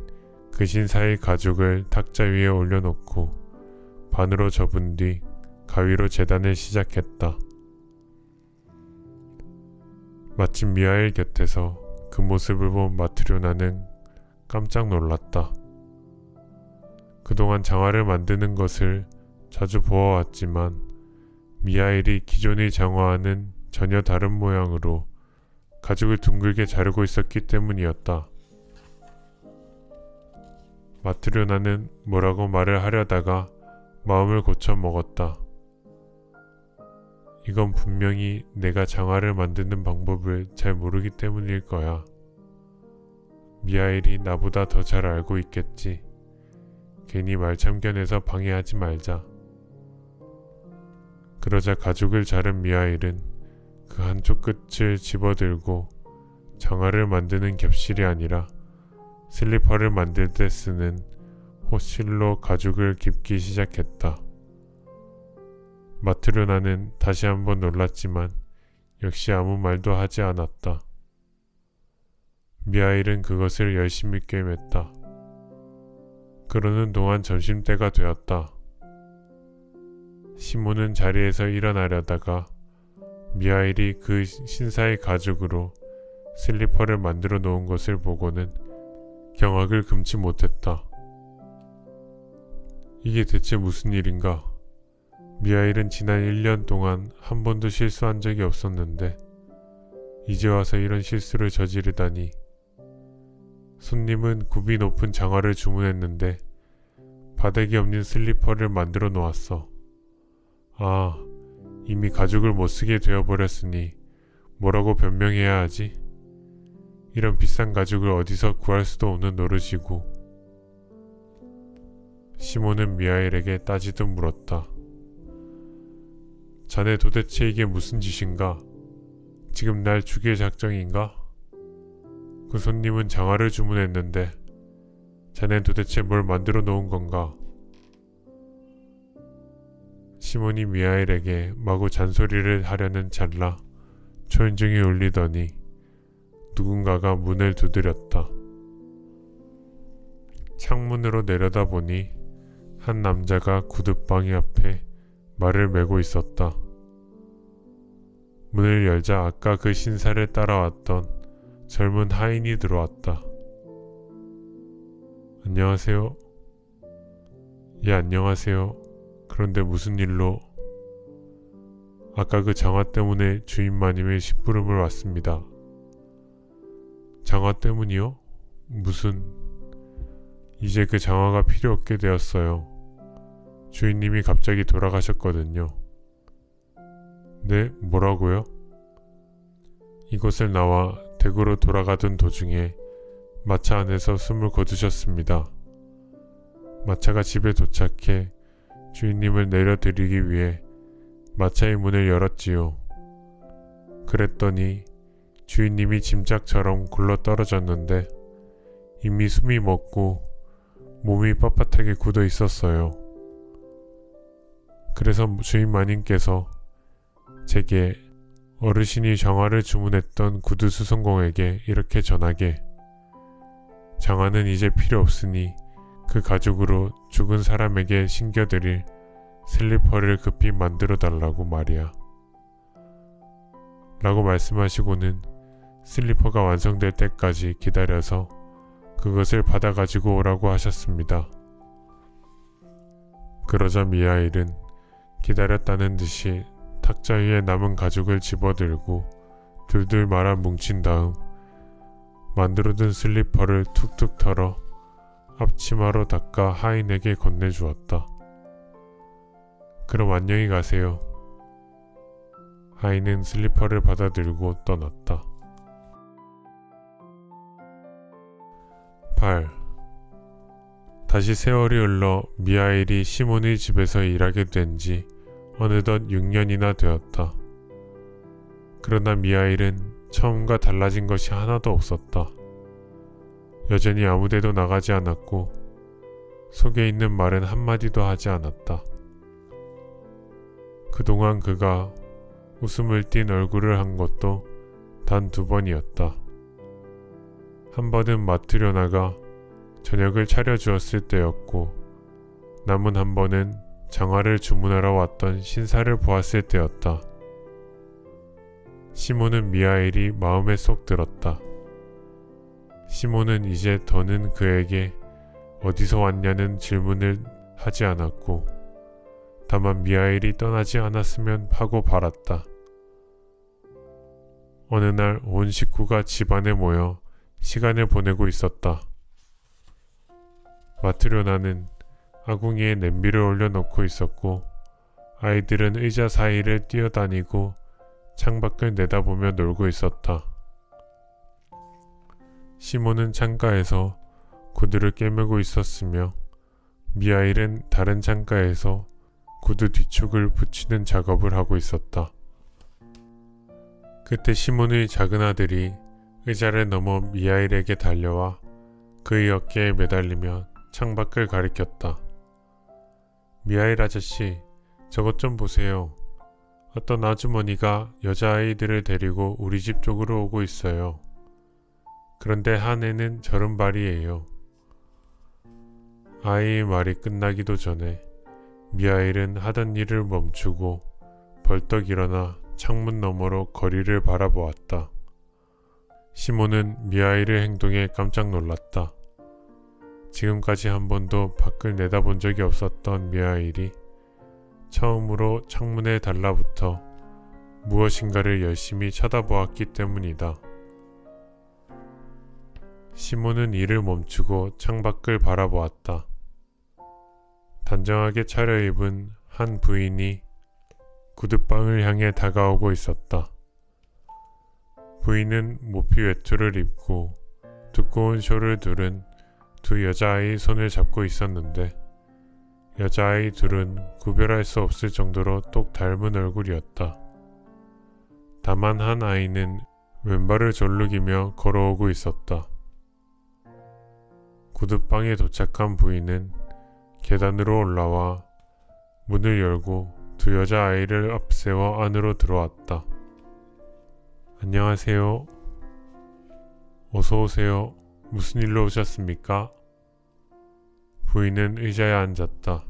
그 신사의 가죽을 탁자 위에 올려놓고 반으로 접은 뒤 가위로 재단을 시작했다. 마침 미하일 곁에서 그 모습을 본 마트료나는 깜짝 놀랐다. 그동안 장화를 만드는 것을 자주 보아왔지만 미하일이 기존의 장화와는 전혀 다른 모양으로 가죽을 둥글게 자르고 있었기 때문이었다. 마트료나는 뭐라고 말을 하려다가 마음을 고쳐 먹었다. 이건 분명히 내가 장화를 만드는 방법을 잘 모르기 때문일 거야. 미하일이 나보다 더 잘 알고 있겠지. 괜히 말참견해서 방해하지 말자. 그러자 가죽을 자른 미하일은 그 한쪽 끝을 집어들고 장화를 만드는 겹실이 아니라 슬리퍼를 만들 때 쓰는 호실로 가죽을 깁기 시작했다. 마트료나는 다시 한번 놀랐지만 역시 아무 말도 하지 않았다. 미하일은 그것을 열심히 꿰맸다. 그러는 동안 점심때가 되었다. 시몬은 자리에서 일어나려다가 미하일이 그 신사의 가죽으로 슬리퍼를 만들어 놓은 것을 보고는 경악을 금치 못했다. 이게 대체 무슨 일인가? 미하일은 지난 1년 동안 한 번도 실수한 적이 없었는데 이제 와서 이런 실수를 저지르다니. 손님은 굽이 높은 장화를 주문했는데 바닥이 없는 슬리퍼를 만들어 놓았어. 아, 이미 가죽을 못쓰게 되어버렸으니 뭐라고 변명해야 하지? 이런 비싼 가죽을 어디서 구할 수도 없는 노릇이고. 시몬은 미하일에게 따지듯 물었다. 자네 도대체 이게 무슨 짓인가? 지금 날 죽일 작정인가? 그 손님은 장화를 주문했는데 자넨 도대체 뭘 만들어 놓은 건가? 시몬이 미하일에게 마구 잔소리를 하려는 찰나 초인종이 울리더니 누군가가 문을 두드렸다. 창문으로 내려다보니 한 남자가 구둣방이 앞에 말을 메고 있었다. 문을 열자 아까 그 신사를 따라왔던 젊은 하인이 들어왔다. 안녕하세요. 예, 안녕하세요. 그런데 무슨 일로? 아까 그 장화 때문에 주인 마님의 심부름을 왔습니다. 장화 때문이요? 무슨... 이제 그 장화가 필요 없게 되었어요. 주인님이 갑자기 돌아가셨거든요. 네? 뭐라고요? 이곳을 나와 대구로 돌아가던 도중에 마차 안에서 숨을 거두셨습니다. 마차가 집에 도착해 주인님을 내려드리기 위해 마차의 문을 열었지요. 그랬더니 주인님이 짐짝처럼 굴러떨어졌는데 이미 숨이 멎고 몸이 빳빳하게 굳어 있었어요. 그래서 주인 마님께서 제게 어르신이 장화를 주문했던 구두 수선공에게 이렇게 전하게, 장화는 이제 필요 없으니 그 가죽으로 죽은 사람에게 신겨드릴 슬리퍼를 급히 만들어 달라고 말이야. 라고 말씀하시고는 슬리퍼가 완성될 때까지 기다려서 그것을 받아가지고 오라고 하셨습니다. 그러자 미하일은 기다렸다는 듯이 탁자 위에 남은 가죽을 집어들고 둘둘 말아 뭉친 다음 만들어둔 슬리퍼를 툭툭 털어 앞치마로 닦아 하인에게 건네주었다. 그럼 안녕히 가세요. 하인은 슬리퍼를 받아들고 떠났다. 8. 다시 세월이 흘러 미하일이 시몬의 집에서 일하게 된 지 어느덧 6년이나 되었다. 그러나 미하일은 처음과 달라진 것이 하나도 없었다. 여전히 아무데도 나가지 않았고 속에 있는 말은 한마디도 하지 않았다. 그동안 그가 웃음을 띤 얼굴을 한 것도 단 2번이었다. 한 번은 마트료나가 저녁을 차려주었을 때였고, 남은 한 번은 장화를 주문하러 왔던 신사를 보았을 때였다. 시몬은 미하일이 마음에 쏙 들었다. 시몬은 이제 더는 그에게 어디서 왔냐는 질문을 하지 않았고, 다만 미하일이 떠나지 않았으면 하고 바랐다. 어느 날 온 식구가 집안에 모여 시간을 보내고 있었다. 마트료나는 아궁이에 냄비를 올려놓고 있었고, 아이들은 의자 사이를 뛰어다니고 창밖을 내다보며 놀고 있었다. 시몬은 창가에서 구두를 꿰매고 있었으며 미하일은 다른 창가에서 구두 뒤축을 붙이는 작업을 하고 있었다. 그때 시몬의 작은 아들이 의자를 넘어 미하일에게 달려와 그의 어깨에 매달리며 창밖을 가리켰다. 미하일 아저씨, 저것 좀 보세요. 어떤 아주머니가 여자아이들을 데리고 우리 집 쪽으로 오고 있어요. 그런데 한 애는 저른발이에요. 아이의 말이 끝나기도 전에 미하일은 하던 일을 멈추고 벌떡 일어나 창문 너머로 거리를 바라보았다. 시몬은 미하일의 행동에 깜짝 놀랐다. 지금까지 한 번도 밖을 내다본 적이 없었던 미하일이 처음으로 창문에 달라붙어 무엇인가를 열심히 쳐다보았기 때문이다. 시몬은 일을 멈추고 창밖을 바라보았다. 단정하게 차려입은 한 부인이 구두방을 향해 다가오고 있었다. 부인은 모피 외투를 입고 두꺼운 쇼를 두른 두 여자아이의 손을 잡고 있었는데, 여자아이 둘은 구별할 수 없을 정도로 똑 닮은 얼굴이었다. 다만 한 아이는 왼발을 졸르기며 걸어오고 있었다. 구두방에 도착한 부인은 계단으로 올라와 문을 열고 두 여자아이를 앞세워 안으로 들어왔다. 안녕하세요. 어서오세요. 무슨 일로 오셨습니까? 부인은 의자에 앉았다.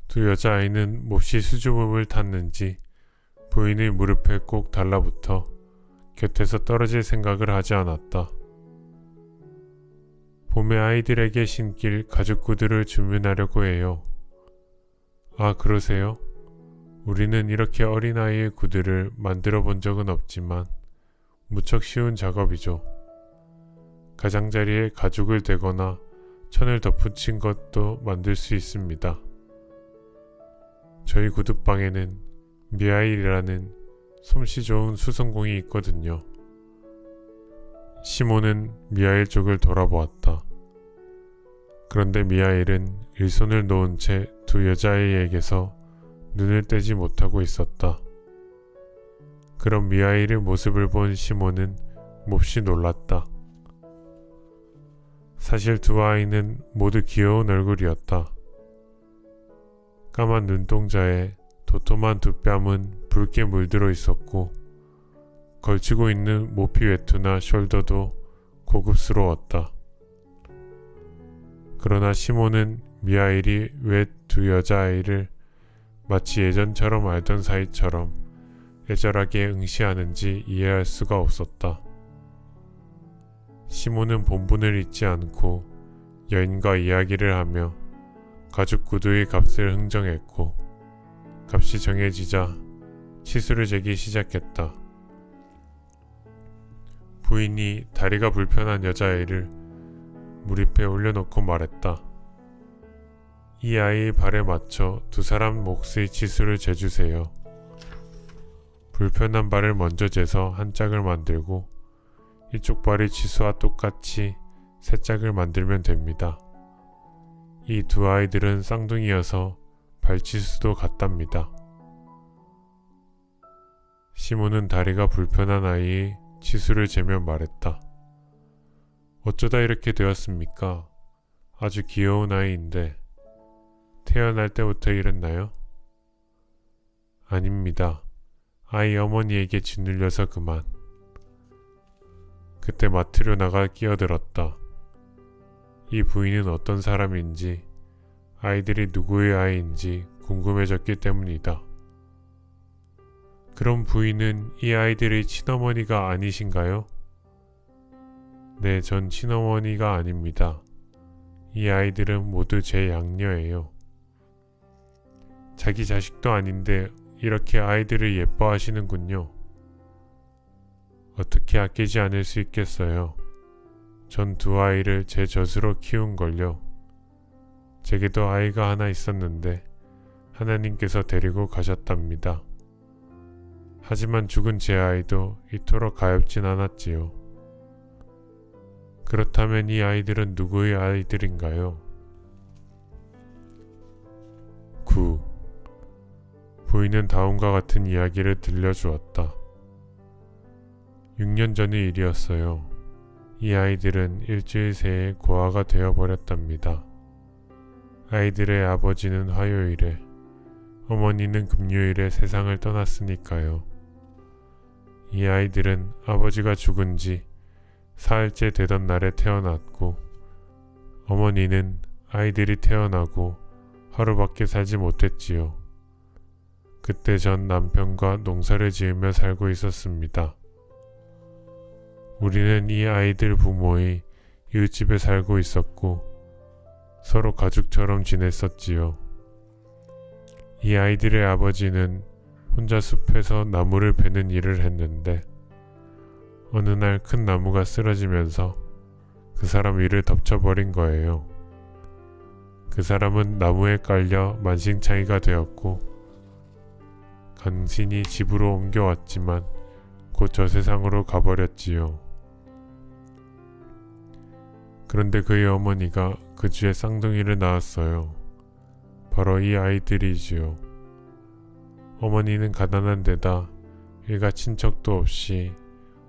두 여자아이는 몹시 수줍음을 탔는지 부인의 무릎에 꼭 달라붙어 곁에서 떨어질 생각을 하지 않았다. 봄에 아이들에게 신길 가죽 구두를 주문하려고 해요. 아, 그러세요? 우리는 이렇게 어린아이의 구두를 만들어 본 적은 없지만 무척 쉬운 작업이죠. 가장자리에 가죽을 대거나 천을 덧붙인 것도 만들 수 있습니다. 저희 구두방에는 미하일이라는 솜씨 좋은 수성공이 있거든요. 시몬은 미하일 쪽을 돌아보았다. 그런데 미하일은 일손을 놓은 채 두 여자아이에게서 눈을 떼지 못하고 있었다. 그런 미하일의 모습을 본 시몬은 몹시 놀랐다. 사실 두 아이는 모두 귀여운 얼굴이었다. 까만 눈동자에 도톰한 두 뺨은 붉게 물들어 있었고 걸치고 있는 모피 외투나 숄더도 고급스러웠다. 그러나 시몬은 미하일이 왜 두 여자아이를 마치 예전처럼 알던 사이처럼 애절하게 응시하는지 이해할 수가 없었다. 시몬은 본분을 잊지 않고 여인과 이야기를 하며 가죽 구두의 값을 흥정했고 값이 정해지자 치수를 재기 시작했다. 부인이 다리가 불편한 여자아이를 무릎에 올려놓고 말했다. 이 아이의 발에 맞춰 두 사람 몫의 치수를 재주세요. 불편한 발을 먼저 재서 한 짝을 만들고 이쪽 발의 치수와 똑같이 세 짝을 만들면 됩니다. 이 두 아이들은 쌍둥이여서 발치수도 같답니다. 시몬은 다리가 불편한 아이의 치수를 재며 말했다. 어쩌다 이렇게 되었습니까? 아주 귀여운 아이인데 태어날 때부터 이랬나요? 아닙니다. 아이 어머니에게 짓눌려서 그만. 그때 마트료나가 끼어들었다. 이 부인은 어떤 사람인지 아이들이 누구의 아이인지 궁금해졌기 때문이다. 그럼 부인은 이 아이들의 친어머니가 아니신가요? 네, 전 친어머니가 아닙니다. 이 아이들은 모두 제 양녀예요. 자기 자식도 아닌데 이렇게 아이들을 예뻐하시는군요. 어떻게 아끼지 않을 수 있겠어요. 전 두 아이를 제 젖으로 키운걸요. 제게도 아이가 하나 있었는데 하나님께서 데리고 가셨답니다. 하지만 죽은 제 아이도 이토록 가엾진 않았지요. 그렇다면 이 아이들은 누구의 아이들인가요? 9. 부인은 다음과 같은 이야기를 들려주었다. 6년 전의 일이었어요. 이 아이들은 일주일 새에 고아가 되어버렸답니다. 아이들의 아버지는 화요일에, 어머니는 금요일에 세상을 떠났으니까요. 이 아이들은 아버지가 죽은 지 사흘째 되던 날에 태어났고, 어머니는 아이들이 태어나고 하루밖에 살지 못했지요. 그때 전 남편과 농사를 지으며 살고 있었습니다. 우리는 이 아이들 부모의 이웃집에 살고 있었고 서로 가족처럼 지냈었지요. 이 아이들의 아버지는 혼자 숲에서 나무를 베는 일을 했는데 어느 날 큰 나무가 쓰러지면서 그 사람 위를 덮쳐버린 거예요. 그 사람은 나무에 깔려 만신창이가 되었고 간신히 집으로 옮겨왔지만 곧 저 세상으로 가버렸지요. 그런데 그의 어머니가 그 주에 쌍둥이를 낳았어요. 바로 이 아이들이지요. 어머니는 가난한 데다 일가 친척도 없이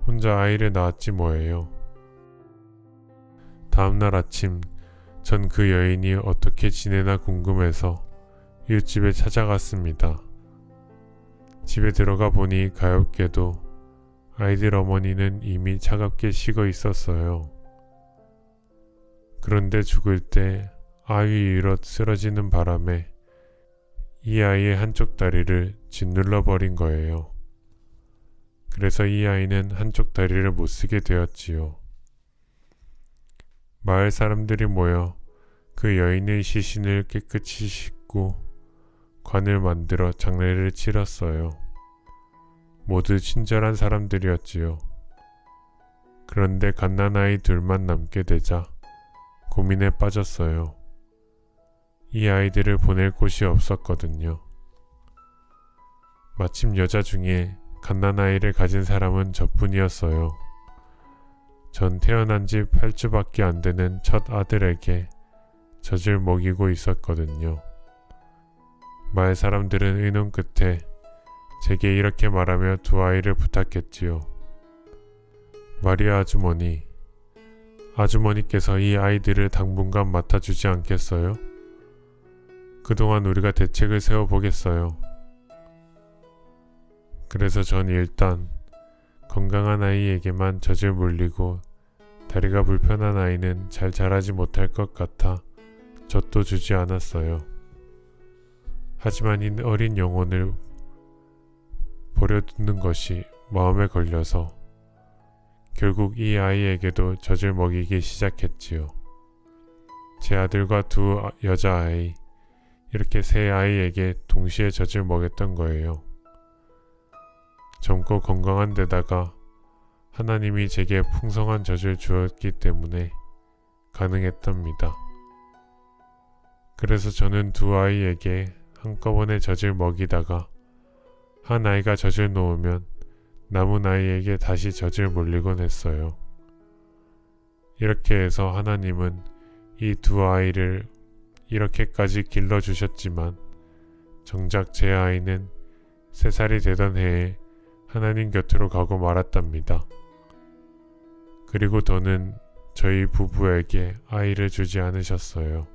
혼자 아이를 낳았지 뭐예요. 다음날 아침 전 그 여인이 어떻게 지내나 궁금해서 이웃집에 찾아갔습니다. 집에 들어가 보니 가엾게도 아이들 어머니는 이미 차갑게 식어 있었어요. 그런데 죽을 때 아이 위로 쓰러지는 바람에 이 아이의 한쪽 다리를 짓눌러 버린 거예요. 그래서 이 아이는 한쪽 다리를 못 쓰게 되었지요. 마을 사람들이 모여 그 여인의 시신을 깨끗이 씻고 관을 만들어 장례를 치렀어요. 모두 친절한 사람들이었지요. 그런데 갓난아이 둘만 남게 되자 고민에 빠졌어요. 이 아이들을 보낼 곳이 없었거든요. 마침 여자 중에 갓난아이를 가진 사람은 저뿐이었어요. 전 태어난 지 8주밖에 안 되는 첫 아들에게 젖을 먹이고 있었거든요. 마을 사람들은 의논 끝에 제게 이렇게 말하며 두 아이를 부탁했지요. 마리아 아주머니, 아주머니께서 이 아이들을 당분간 맡아주지 않겠어요? 그동안 우리가 대책을 세워보겠어요. 그래서 전 일단 건강한 아이에게만 젖을 물리고 다리가 불편한 아이는 잘 자라지 못할 것 같아 젖도 주지 않았어요. 하지만 이 어린 영혼을 버려두는 것이 마음에 걸려서 결국 이 아이에게도 젖을 먹이기 시작했지요. 제 아들과 두 여자아이, 이렇게 세 아이에게 동시에 젖을 먹였던 거예요. 젊고 건강한 데다가 하나님이 제게 풍성한 젖을 주었기 때문에 가능했답니다. 그래서 저는 두 아이에게 한꺼번에 젖을 먹이다가 한 아이가 젖을 놓으면 남은 아이에게 다시 젖을 물리곤 했어요. 이렇게 해서 하나님은 이 두 아이를 이렇게까지 길러주셨지만 정작 제 아이는 3살이 되던 해에 하나님 곁으로 가고 말았답니다. 그리고 더는 저희 부부에게 아이를 주지 않으셨어요.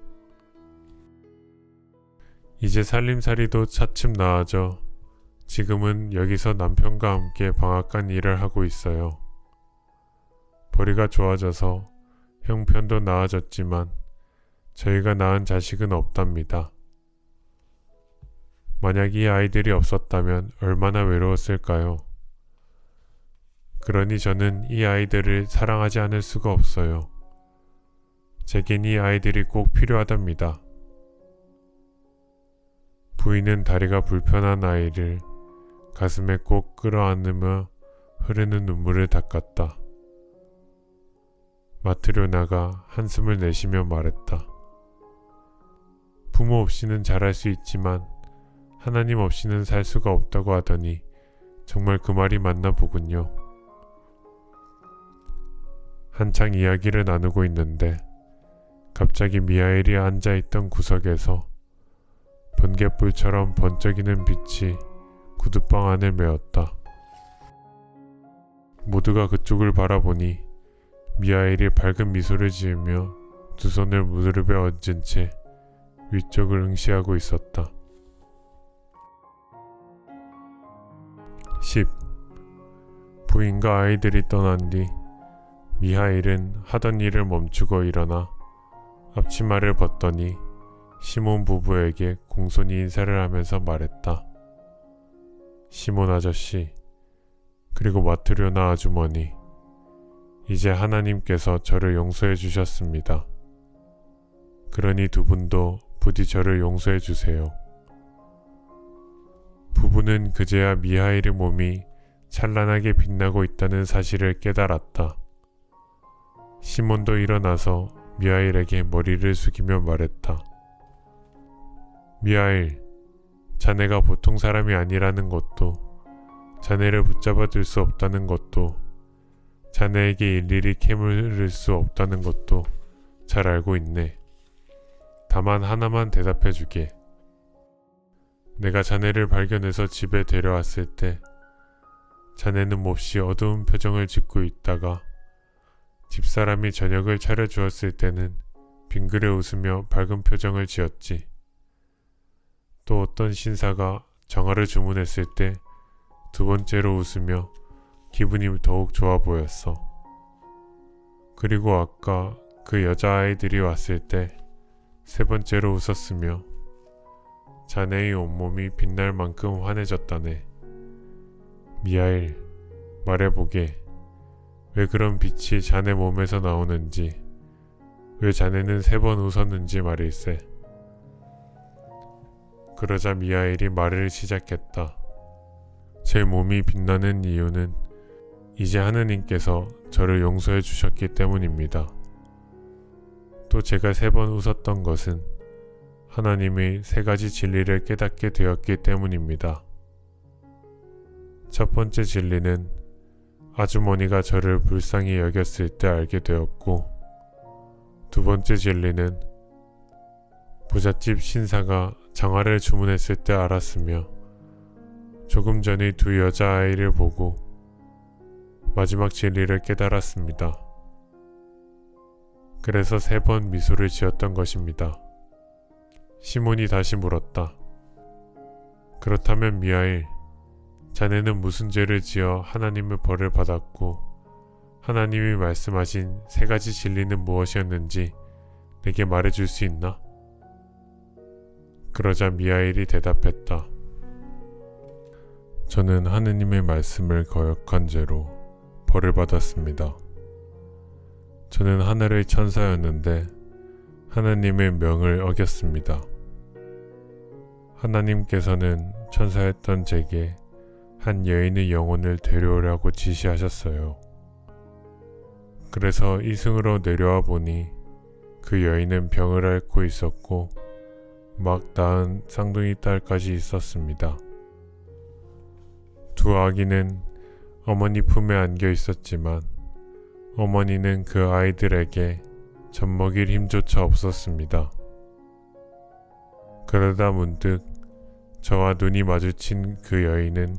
이제 살림살이도 차츰 나아져 지금은 여기서 남편과 함께 방앗간 일을 하고 있어요. 벌이가 좋아져서 형편도 나아졌지만 저희가 낳은 자식은 없답니다. 만약 이 아이들이 없었다면 얼마나 외로웠을까요? 그러니 저는 이 아이들을 사랑하지 않을 수가 없어요. 제겐 이 아이들이 꼭 필요하답니다. 부인은 다리가 불편한 아이를 가슴에 꼭 끌어안으며 흐르는 눈물을 닦았다. 마트료나가 한숨을 내쉬며 말했다. 부모 없이는 잘할 수 있지만 하나님 없이는 살 수가 없다고 하더니 정말 그 말이 맞나 보군요. 한창 이야기를 나누고 있는데 갑자기 미하엘이 앉아있던 구석에서 번갯불처럼 번쩍이는 빛이 구두방 안을 메웠다. 모두가 그쪽을 바라보니 미하엘이 밝은 미소를 지으며 두 손을 무릎에 얹은 채 위쪽을 응시하고 있었다. 10. 부인과 아이들이 떠난 뒤 미하엘은 하던 일을 멈추고 일어나 앞치마를 벗더니 시몬 부부에게 공손히 인사를 하면서 말했다. 시몬 아저씨, 그리고 마트료나 아주머니, 이제 하나님께서 저를 용서해 주셨습니다. 그러니 두 분도 부디 저를 용서해 주세요. 부부는 그제야 미하엘의 몸이 찬란하게 빛나고 있다는 사실을 깨달았다. 시몬도 일어나서 미하엘에게 머리를 숙이며 말했다. 미하엘, 자네가 보통 사람이 아니라는 것도, 자네를 붙잡아 둘 수 없다는 것도, 자네에게 일일이 캐물을 수 없다는 것도 잘 알고 있네. 다만 하나만 대답해 주게. 내가 자네를 발견해서 집에 데려왔을 때 자네는 몹시 어두운 표정을 짓고 있다가 집사람이 저녁을 차려주었을 때는 빙그레 웃으며 밝은 표정을 지었지. 또 어떤 신사가 정화를 주문했을 때 두 번째로 웃으며 기분이 더욱 좋아 보였어. 그리고 아까 그 여자아이들이 왔을 때 세 번째로 웃었으며 자네의 온몸이 빛날 만큼 환해졌다네. 미하엘, 말해보게. 왜 그런 빛이 자네 몸에서 나오는지, 왜 자네는 3번 웃었는지 말일세. 그러자 미하엘이 말을 시작했다. 제 몸이 빛나는 이유는 이제 하느님께서 저를 용서해 주셨기 때문입니다. 또 제가 3번 웃었던 것은 하나님의 3가지 진리를 깨닫게 되었기 때문입니다. 첫 번째 진리는 아주머니가 저를 불쌍히 여겼을 때 알게 되었고, 두 번째 진리는 부잣집 신사가 장화를 주문했을 때 알았으며, 조금 전에 2 여자아이를 보고 마지막 진리를 깨달았습니다. 그래서 3번 미소를 지었던 것입니다. 시몬이 다시 물었다. 그렇다면 미하엘, 자네는 무슨 죄를 지어 하나님의 벌을 받았고 하나님이 말씀하신 3가지 진리는 무엇이었는지 내게 말해줄 수 있나? 그러자 미하엘이 대답했다. 저는 하느님의 말씀을 거역한 죄로 벌을 받았습니다. 저는 하늘의 천사였는데 하나님의 명을 어겼습니다. 하나님께서는 천사였던 제게 한 여인의 영혼을 데려오라고 지시하셨어요. 그래서 이승으로 내려와 보니 그 여인은 병을 앓고 있었고 막 낳은 쌍둥이 딸까지 있었습니다. 2 아기는 어머니 품에 안겨 있었지만 어머니는 그 아이들에게 젖 먹일 힘조차 없었습니다. 그러다 문득 저와 눈이 마주친 그 여인은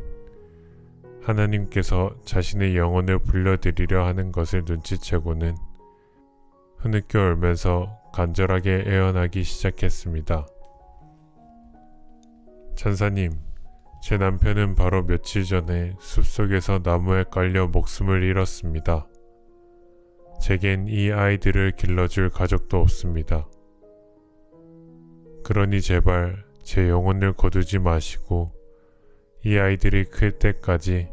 하나님께서 자신의 영혼을 불러들이려 하는 것을 눈치채고는 흐느껴 울면서 간절하게 애원하기 시작했습니다. 천사님, 제 남편은 바로 며칠 전에 숲속에서 나무에 깔려 목숨을 잃었습니다. 제겐 이 아이들을 길러줄 가족도 없습니다. 그러니 제발 제 영혼을 거두지 마시고 이 아이들이 클 때까지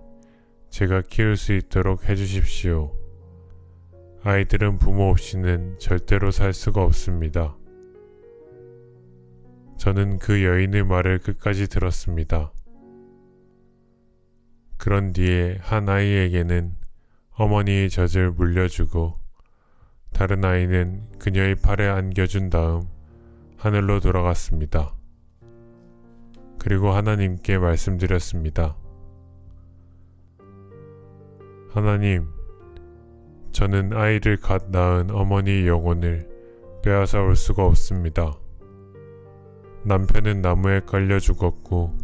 제가 키울 수 있도록 해주십시오. 아이들은 부모 없이는 절대로 살 수가 없습니다. 저는 그 여인의 말을 끝까지 들었습니다. 그런 뒤에 한 아이에게는 어머니의 젖을 물려주고 다른 아이는 그녀의 팔에 안겨준 다음 하늘로 돌아갔습니다. 그리고 하나님께 말씀드렸습니다. 하나님, 저는 아이를 갓 낳은 어머니의 영혼을 빼앗아 올 수가 없습니다. 남편은 나무에 깔려 죽었고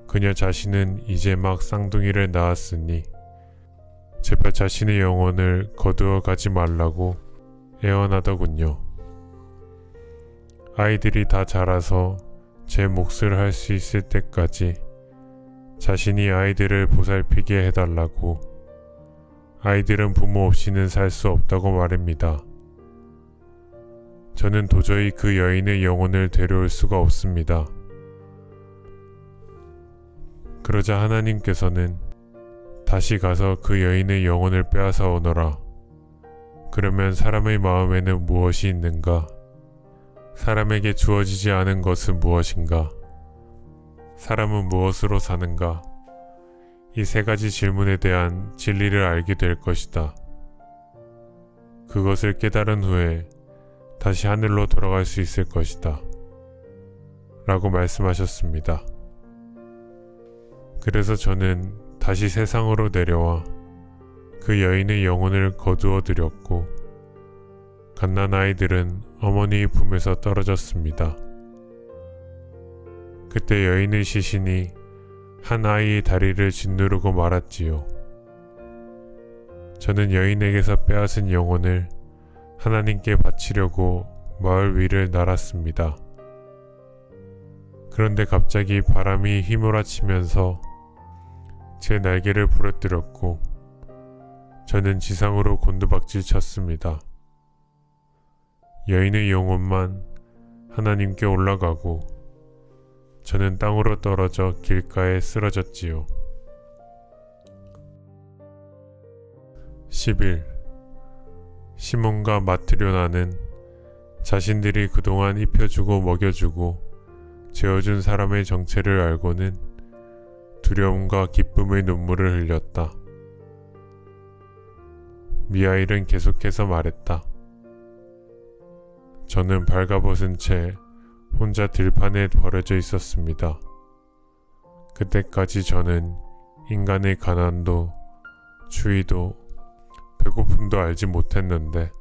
그녀 자신은 이제 막 쌍둥이를 낳았으니 제발 자신의 영혼을 거두어 가지 말라고 애원하더군요. 아이들이 다 자라서 제 몫을 할 수 있을 때까지 자신이 아이들을 보살피게 해달라고. 아이들은 부모 없이는 살 수 없다고 말입니다. 저는 도저히 그 여인의 영혼을 데려올 수가 없습니다. 그러자 하나님께서는 다시 가서 그 여인의 영혼을 빼앗아 오너라. 그러면 사람의 마음에는 무엇이 있는가? 사람에게 주어지지 않은 것은 무엇인가? 사람은 무엇으로 사는가? 이 3가지 질문에 대한 진리를 알게 될 것이다. 그것을 깨달은 후에 다시 하늘로 돌아갈 수 있을 것이다. 라고 말씀하셨습니다. 그래서 저는 다시 세상으로 내려와 그 여인의 영혼을 거두어 드렸고 갓난아이들은 어머니의 품에서 떨어졌습니다. 그때 여인의 시신이 한 아이의 다리를 짓누르고 말았지요. 저는 여인에게서 빼앗은 영혼을 하나님께 바치려고 마을 위를 날았습니다. 그런데 갑자기 바람이 휘몰아치면서 제 날개를 부러뜨렸고 저는 지상으로 곤두박질 쳤습니다. 여인의 영혼만 하나님께 올라가고 저는 땅으로 떨어져 길가에 쓰러졌지요. 10일 시몬과 마트료나는 자신들이 그동안 입혀주고 먹여주고 재워준 사람의 정체를 알고는 두려움과 기쁨의 눈물을 흘렸다. 미하일은 계속해서 말했다. 저는 발가벗은 채 혼자 들판에 버려져 있었습니다. 그때까지 저는 인간의 가난도, 추위도, 배고픔도 알지 못했는데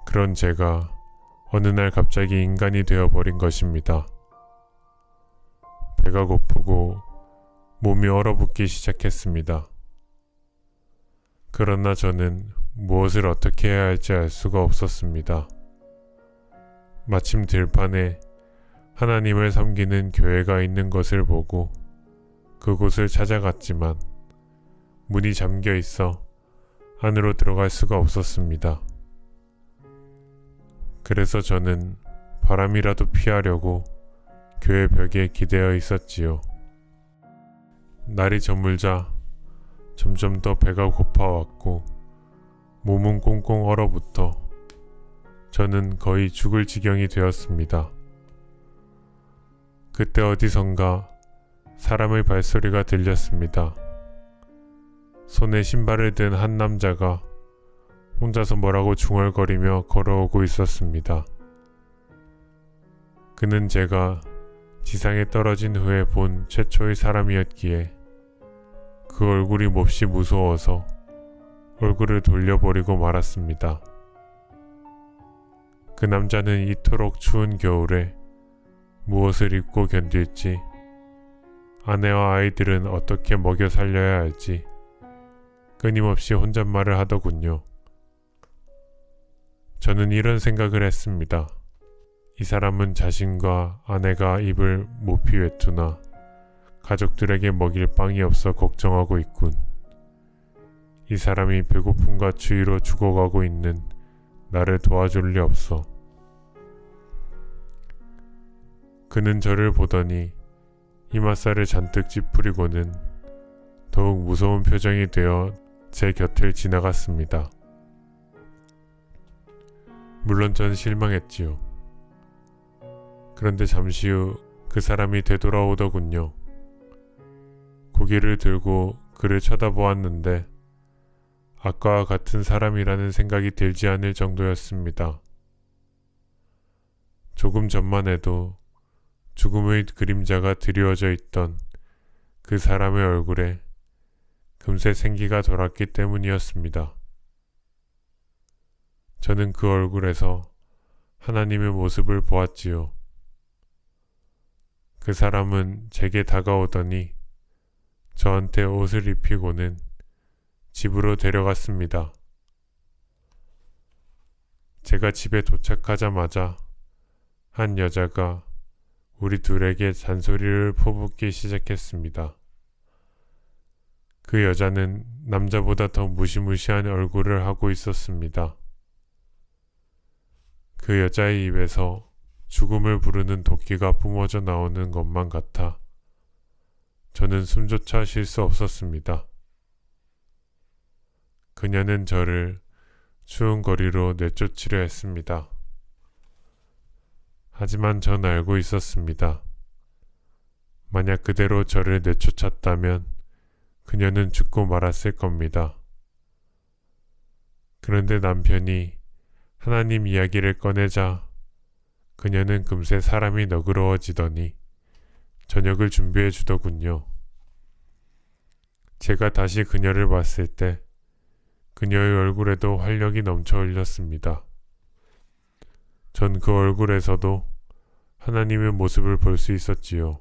그런 제가 어느 날 갑자기 인간이 되어버린 것입니다. 배가 고프고 몸이 얼어붙기 시작했습니다. 그러나 저는 무엇을 어떻게 해야 할지 알 수가 없었습니다. 마침 들판에 하나님을 섬기는 교회가 있는 것을 보고 그곳을 찾아갔지만 문이 잠겨 있어 안으로 들어갈 수가 없었습니다. 그래서 저는 바람이라도 피하려고 교회 벽에 기대어 있었지요. 날이 저물자 점점 더 배가 고파왔고 몸은 꽁꽁 얼어붙어 저는 거의 죽을 지경이 되었습니다. 그때 어디선가 사람의 발소리가 들렸습니다. 손에 신발을 든 한 남자가 혼자서 뭐라고 중얼거리며 걸어오고 있었습니다. 그는 제가 지상에 떨어진 후에 본 최초의 사람이었기에 그 얼굴이 몹시 무서워서 얼굴을 돌려버리고 말았습니다. 그 남자는 이토록 추운 겨울에 무엇을 입고 견딜지, 아내와 아이들은 어떻게 먹여 살려야 할지 끊임없이 혼잣말을 하더군요. 저는 이런 생각을 했습니다. 이 사람은 자신과 아내가 입을 모피 외투나 가족들에게 먹일 빵이 없어 걱정하고 있군. 이 사람이 배고픔과 추위로 죽어가고 있는 나를 도와줄 리 없어. 그는 저를 보더니 이맛살을 잔뜩 찌푸리고는 더욱 무서운 표정이 되어 제 곁을 지나갔습니다. 물론 전 실망했지요. 그런데 잠시 후 그 사람이 되돌아오더군요. 고개를 들고 그를 쳐다보았는데 아까와 같은 사람이라는 생각이 들지 않을 정도였습니다. 조금 전만 해도 죽음의 그림자가 드리워져 있던 그 사람의 얼굴에 금세 생기가 돌았기 때문이었습니다. 저는 그 얼굴에서 하나님의 모습을 보았지요. 그 사람은 제게 다가오더니 저한테 옷을 입히고는 집으로 데려갔습니다. 제가 집에 도착하자마자 한 여자가 우리 둘에게 잔소리를 퍼붓기 시작했습니다. 그 여자는 남자보다 더 무시무시한 얼굴을 하고 있었습니다. 그 여자의 입에서 죽음을 부르는 도끼가 뿜어져 나오는 것만 같아 저는 숨조차 쉴 수 없었습니다. 그녀는 저를 추운 거리로 내쫓으려 했습니다. 하지만 전 알고 있었습니다. 만약 그대로 저를 내쫓았다면 그녀는 죽고 말았을 겁니다. 그런데 남편이 하나님 이야기를 꺼내자 그녀는 금세 사람이 너그러워지더니 저녁을 준비해 주더군요. 제가 다시 그녀를 봤을 때 그녀의 얼굴에도 활력이 넘쳐 흘렸습니다. 전 그 얼굴에서도 하나님의 모습을 볼 수 있었지요.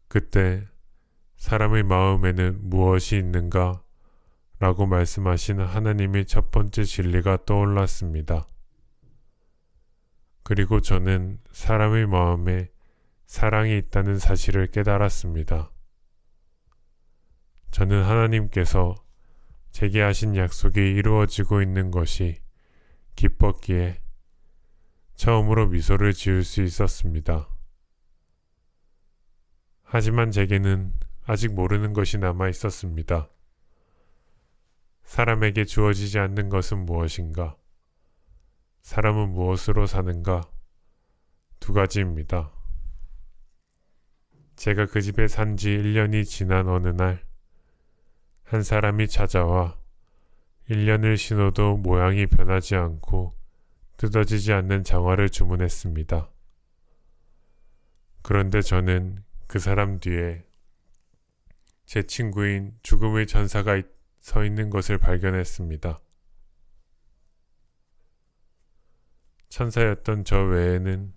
그때 사람의 마음에는 무엇이 있는가? 라고 말씀하신 하나님의 첫 번째 진리가 떠올랐습니다. 그리고 저는 사람의 마음에 사랑이 있다는 사실을 깨달았습니다. 저는 하나님께서 제게 하신 약속이 이루어지고 있는 것이 기뻤기에 처음으로 미소를 지을 수 있었습니다. 하지만 제게는 아직 모르는 것이 남아 있었습니다. 사람에게 주어지지 않는 것은 무엇인가? 사람은 무엇으로 사는가? 두 가지입니다. 제가 그 집에 산 지 1년이 지난 어느 날, 한 사람이 찾아와 1년을 신어도 모양이 변하지 않고 뜯어지지 않는 장화를 주문했습니다. 그런데 저는 그 사람 뒤에 제 친구인 죽음의 천사가 서 있는 것을 발견했습니다. 천사였던 저 외에는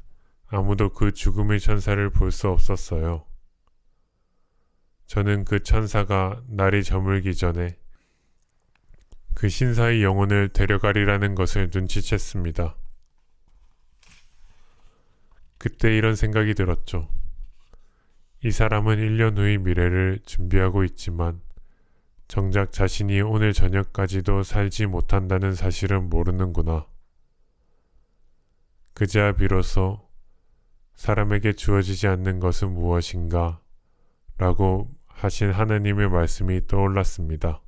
아무도 그 죽음의 천사를 볼 수 없었어요. 저는 그 천사가 날이 저물기 전에 그 신사의 영혼을 데려가리라는 것을 눈치챘습니다. 그때 이런 생각이 들었죠. 이 사람은 1년 후의 미래를 준비하고 있지만 정작 자신이 오늘 저녁까지도 살지 못한다는 사실은 모르는구나. 그제야 비로소 사람에게 주어지지 않는 것은 무엇인가? 라고 하신 하나님의 말씀이 떠올랐습니다.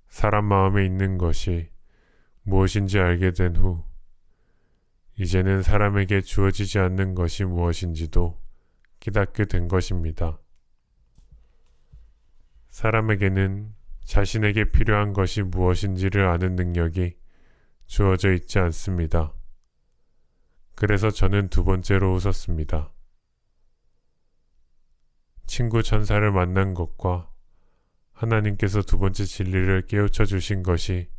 사람 마음에 있는 것이 무엇인지 알게 된 후 이제는 사람에게 주어지지 않는 것이 무엇인지도 깨닫게 된 것입니다. 사람에게는 자신에게 필요한 것이 무엇인지를 아는 능력이 주어져 있지 않습니다. 그래서 저는 두 번째로 웃었습니다. 친구 천사를 만난 것과 하나님께서 두 번째 진리를 깨우쳐 주신 것이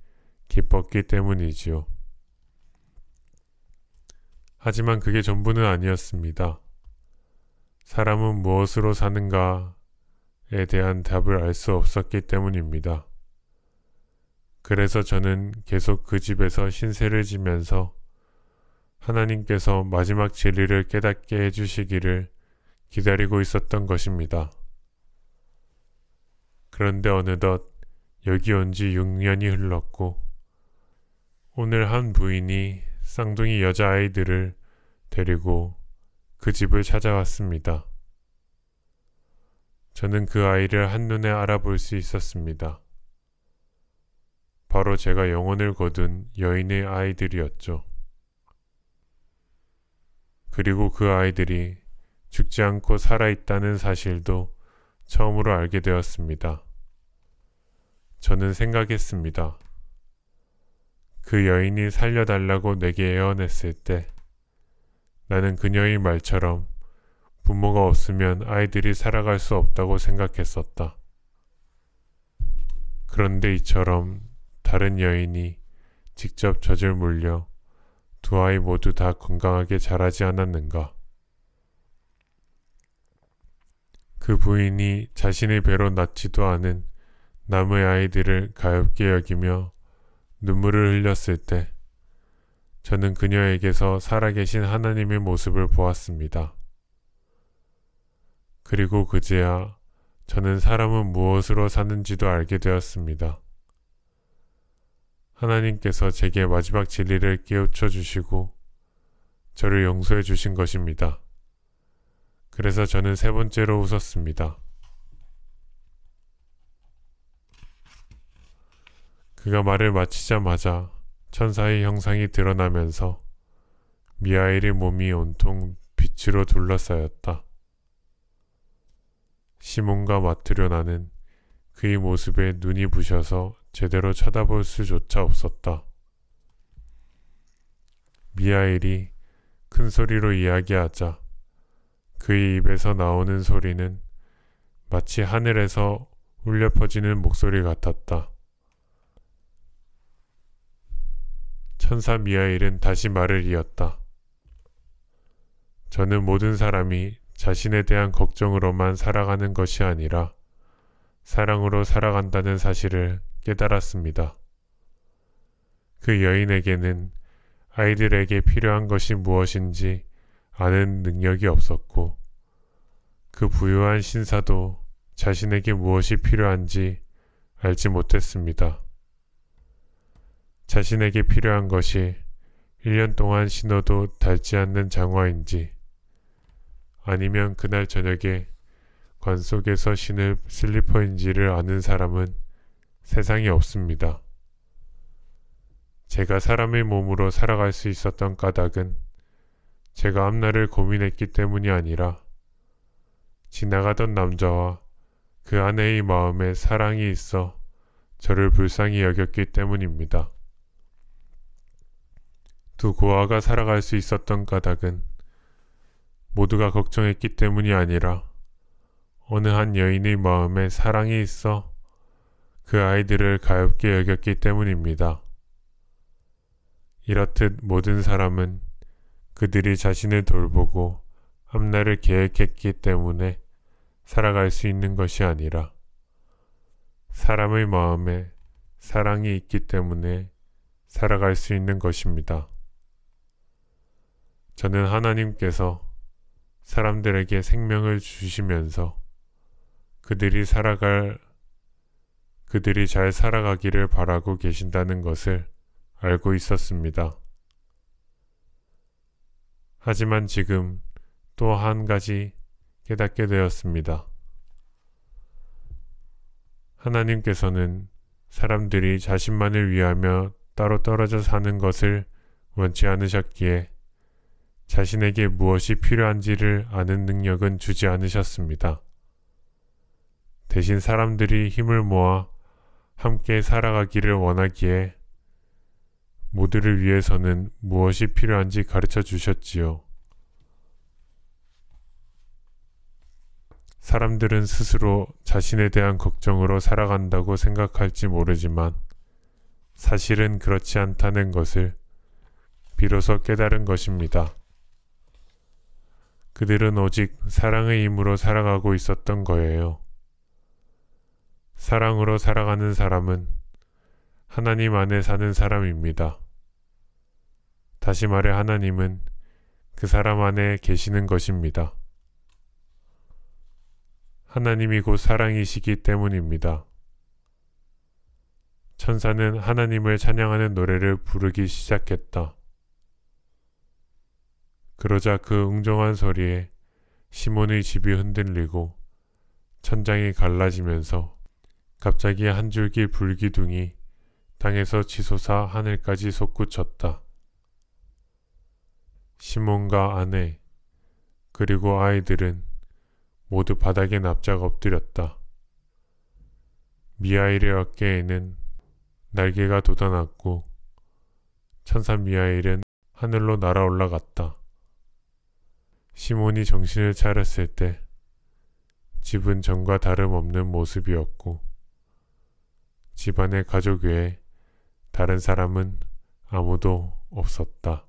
기뻤기 때문이지요. 하지만 그게 전부는 아니었습니다. 사람은 무엇으로 사는가에 대한 답을 알 수 없었기 때문입니다. 그래서 저는 계속 그 집에서 신세를 지면서 하나님께서 마지막 진리를 깨닫게 해주시기를 기다리고 있었던 것입니다. 그런데 어느덧 여기 온 지 6년이 흘렀고 오늘 한 부인이 쌍둥이 여자아이들을 데리고 그 집을 찾아왔습니다. 저는 그 아이를 한눈에 알아볼 수 있었습니다. 바로 제가 영혼을 거둔 여인의 아이들이었죠. 그리고 그 아이들이 죽지 않고 살아있다는 사실도 처음으로 알게 되었습니다. 저는 생각했습니다. 그 여인이 살려달라고 내게 애원했을 때 나는 그녀의 말처럼 부모가 없으면 아이들이 살아갈 수 없다고 생각했었다. 그런데 이처럼 다른 여인이 직접 젖을 물려 두 아이 모두 다 건강하게 자라지 않았는가? 그 부인이 자신의 배로 낳지도 않은 남의 아이들을 가엾게 여기며 눈물을 흘렸을 때 저는 그녀에게서 살아계신 하나님의 모습을 보았습니다. 그리고 그제야 저는 사람은 무엇으로 사는지도 알게 되었습니다. 하나님께서 제게 마지막 진리를 깨우쳐 주시고 저를 용서해 주신 것입니다. 그래서 저는 세 번째로 웃었습니다. 그가 말을 마치자마자 천사의 형상이 드러나면서 미하엘의 몸이 온통 빛으로 둘러싸였다. 시몬과 마트료나는 그의 모습에 눈이 부셔서 제대로 쳐다볼 수조차 없었다. 미하엘이 큰 소리로 이야기하자 그의 입에서 나오는 소리는 마치 하늘에서 울려 퍼지는 목소리 같았다. 천사 미하엘은 다시 말을 이었다. 저는 모든 사람이 자신에 대한 걱정으로만 살아가는 것이 아니라 사랑으로 살아간다는 사실을 깨달았습니다. 그 여인에게는 아이들에게 필요한 것이 무엇인지 아는 능력이 없었고 그 부유한 신사도 자신에게 무엇이 필요한지 알지 못했습니다. 자신에게 필요한 것이 1년 동안 신어도 닳지 않는 장화인지 아니면 그날 저녁에 관 속에서 신을 슬리퍼인지를 아는 사람은 세상에 없습니다. 제가 사람의 몸으로 살아갈 수 있었던 까닭은 제가 앞날을 고민했기 때문이 아니라 지나가던 남자와 그 아내의 마음에 사랑이 있어 저를 불쌍히 여겼기 때문입니다. 두 고아가 살아갈 수 있었던 까닭은 모두가 걱정했기 때문이 아니라 어느 한 여인의 마음에 사랑이 있어 그 아이들을 가엾게 여겼기 때문입니다. 이렇듯 모든 사람은 그들이 자신을 돌보고 앞날을 계획했기 때문에 살아갈 수 있는 것이 아니라 사람의 마음에 사랑이 있기 때문에 살아갈 수 있는 것입니다. 저는 하나님께서 사람들에게 생명을 주시면서 그들이 잘 살아가기를 바라고 계신다는 것을 알고 있었습니다. 하지만 지금 또 한 가지 깨닫게 되었습니다. 하나님께서는 사람들이 자신만을 위하며 따로 떨어져 사는 것을 원치 않으셨기에 자신에게 무엇이 필요한지를 아는 능력은 주지 않으셨습니다. 대신 사람들이 힘을 모아 함께 살아가기를 원하기에 모두를 위해서는 무엇이 필요한지 가르쳐 주셨지요. 사람들은 스스로 자신에 대한 걱정으로 살아간다고 생각할지 모르지만 사실은 그렇지 않다는 것을 비로소 깨달은 것입니다. 그들은 오직 사랑의 힘으로 살아가고 있었던 거예요. 사랑으로 살아가는 사람은 하나님 안에 사는 사람입니다. 다시 말해 하나님은 그 사람 안에 계시는 것입니다. 하나님이 곧 사랑이시기 때문입니다. 천사는 하나님을 찬양하는 노래를 부르기 시작했다. 그러자 그 웅장한 소리에 시몬의 집이 흔들리고 천장이 갈라지면서 갑자기 한 줄기 불기둥이 땅에서 치솟아 하늘까지 솟구쳤다. 시몬과 아내 그리고 아이들은 모두 바닥에 납작 엎드렸다. 미하일의 어깨에는 날개가 돋아났고 천사 미하일은 하늘로 날아 올라갔다. 시몬이 정신을 차렸을 때 집은 전과 다름없는 모습이었고 집안의 가족 외에 다른 사람은 아무도 없었다.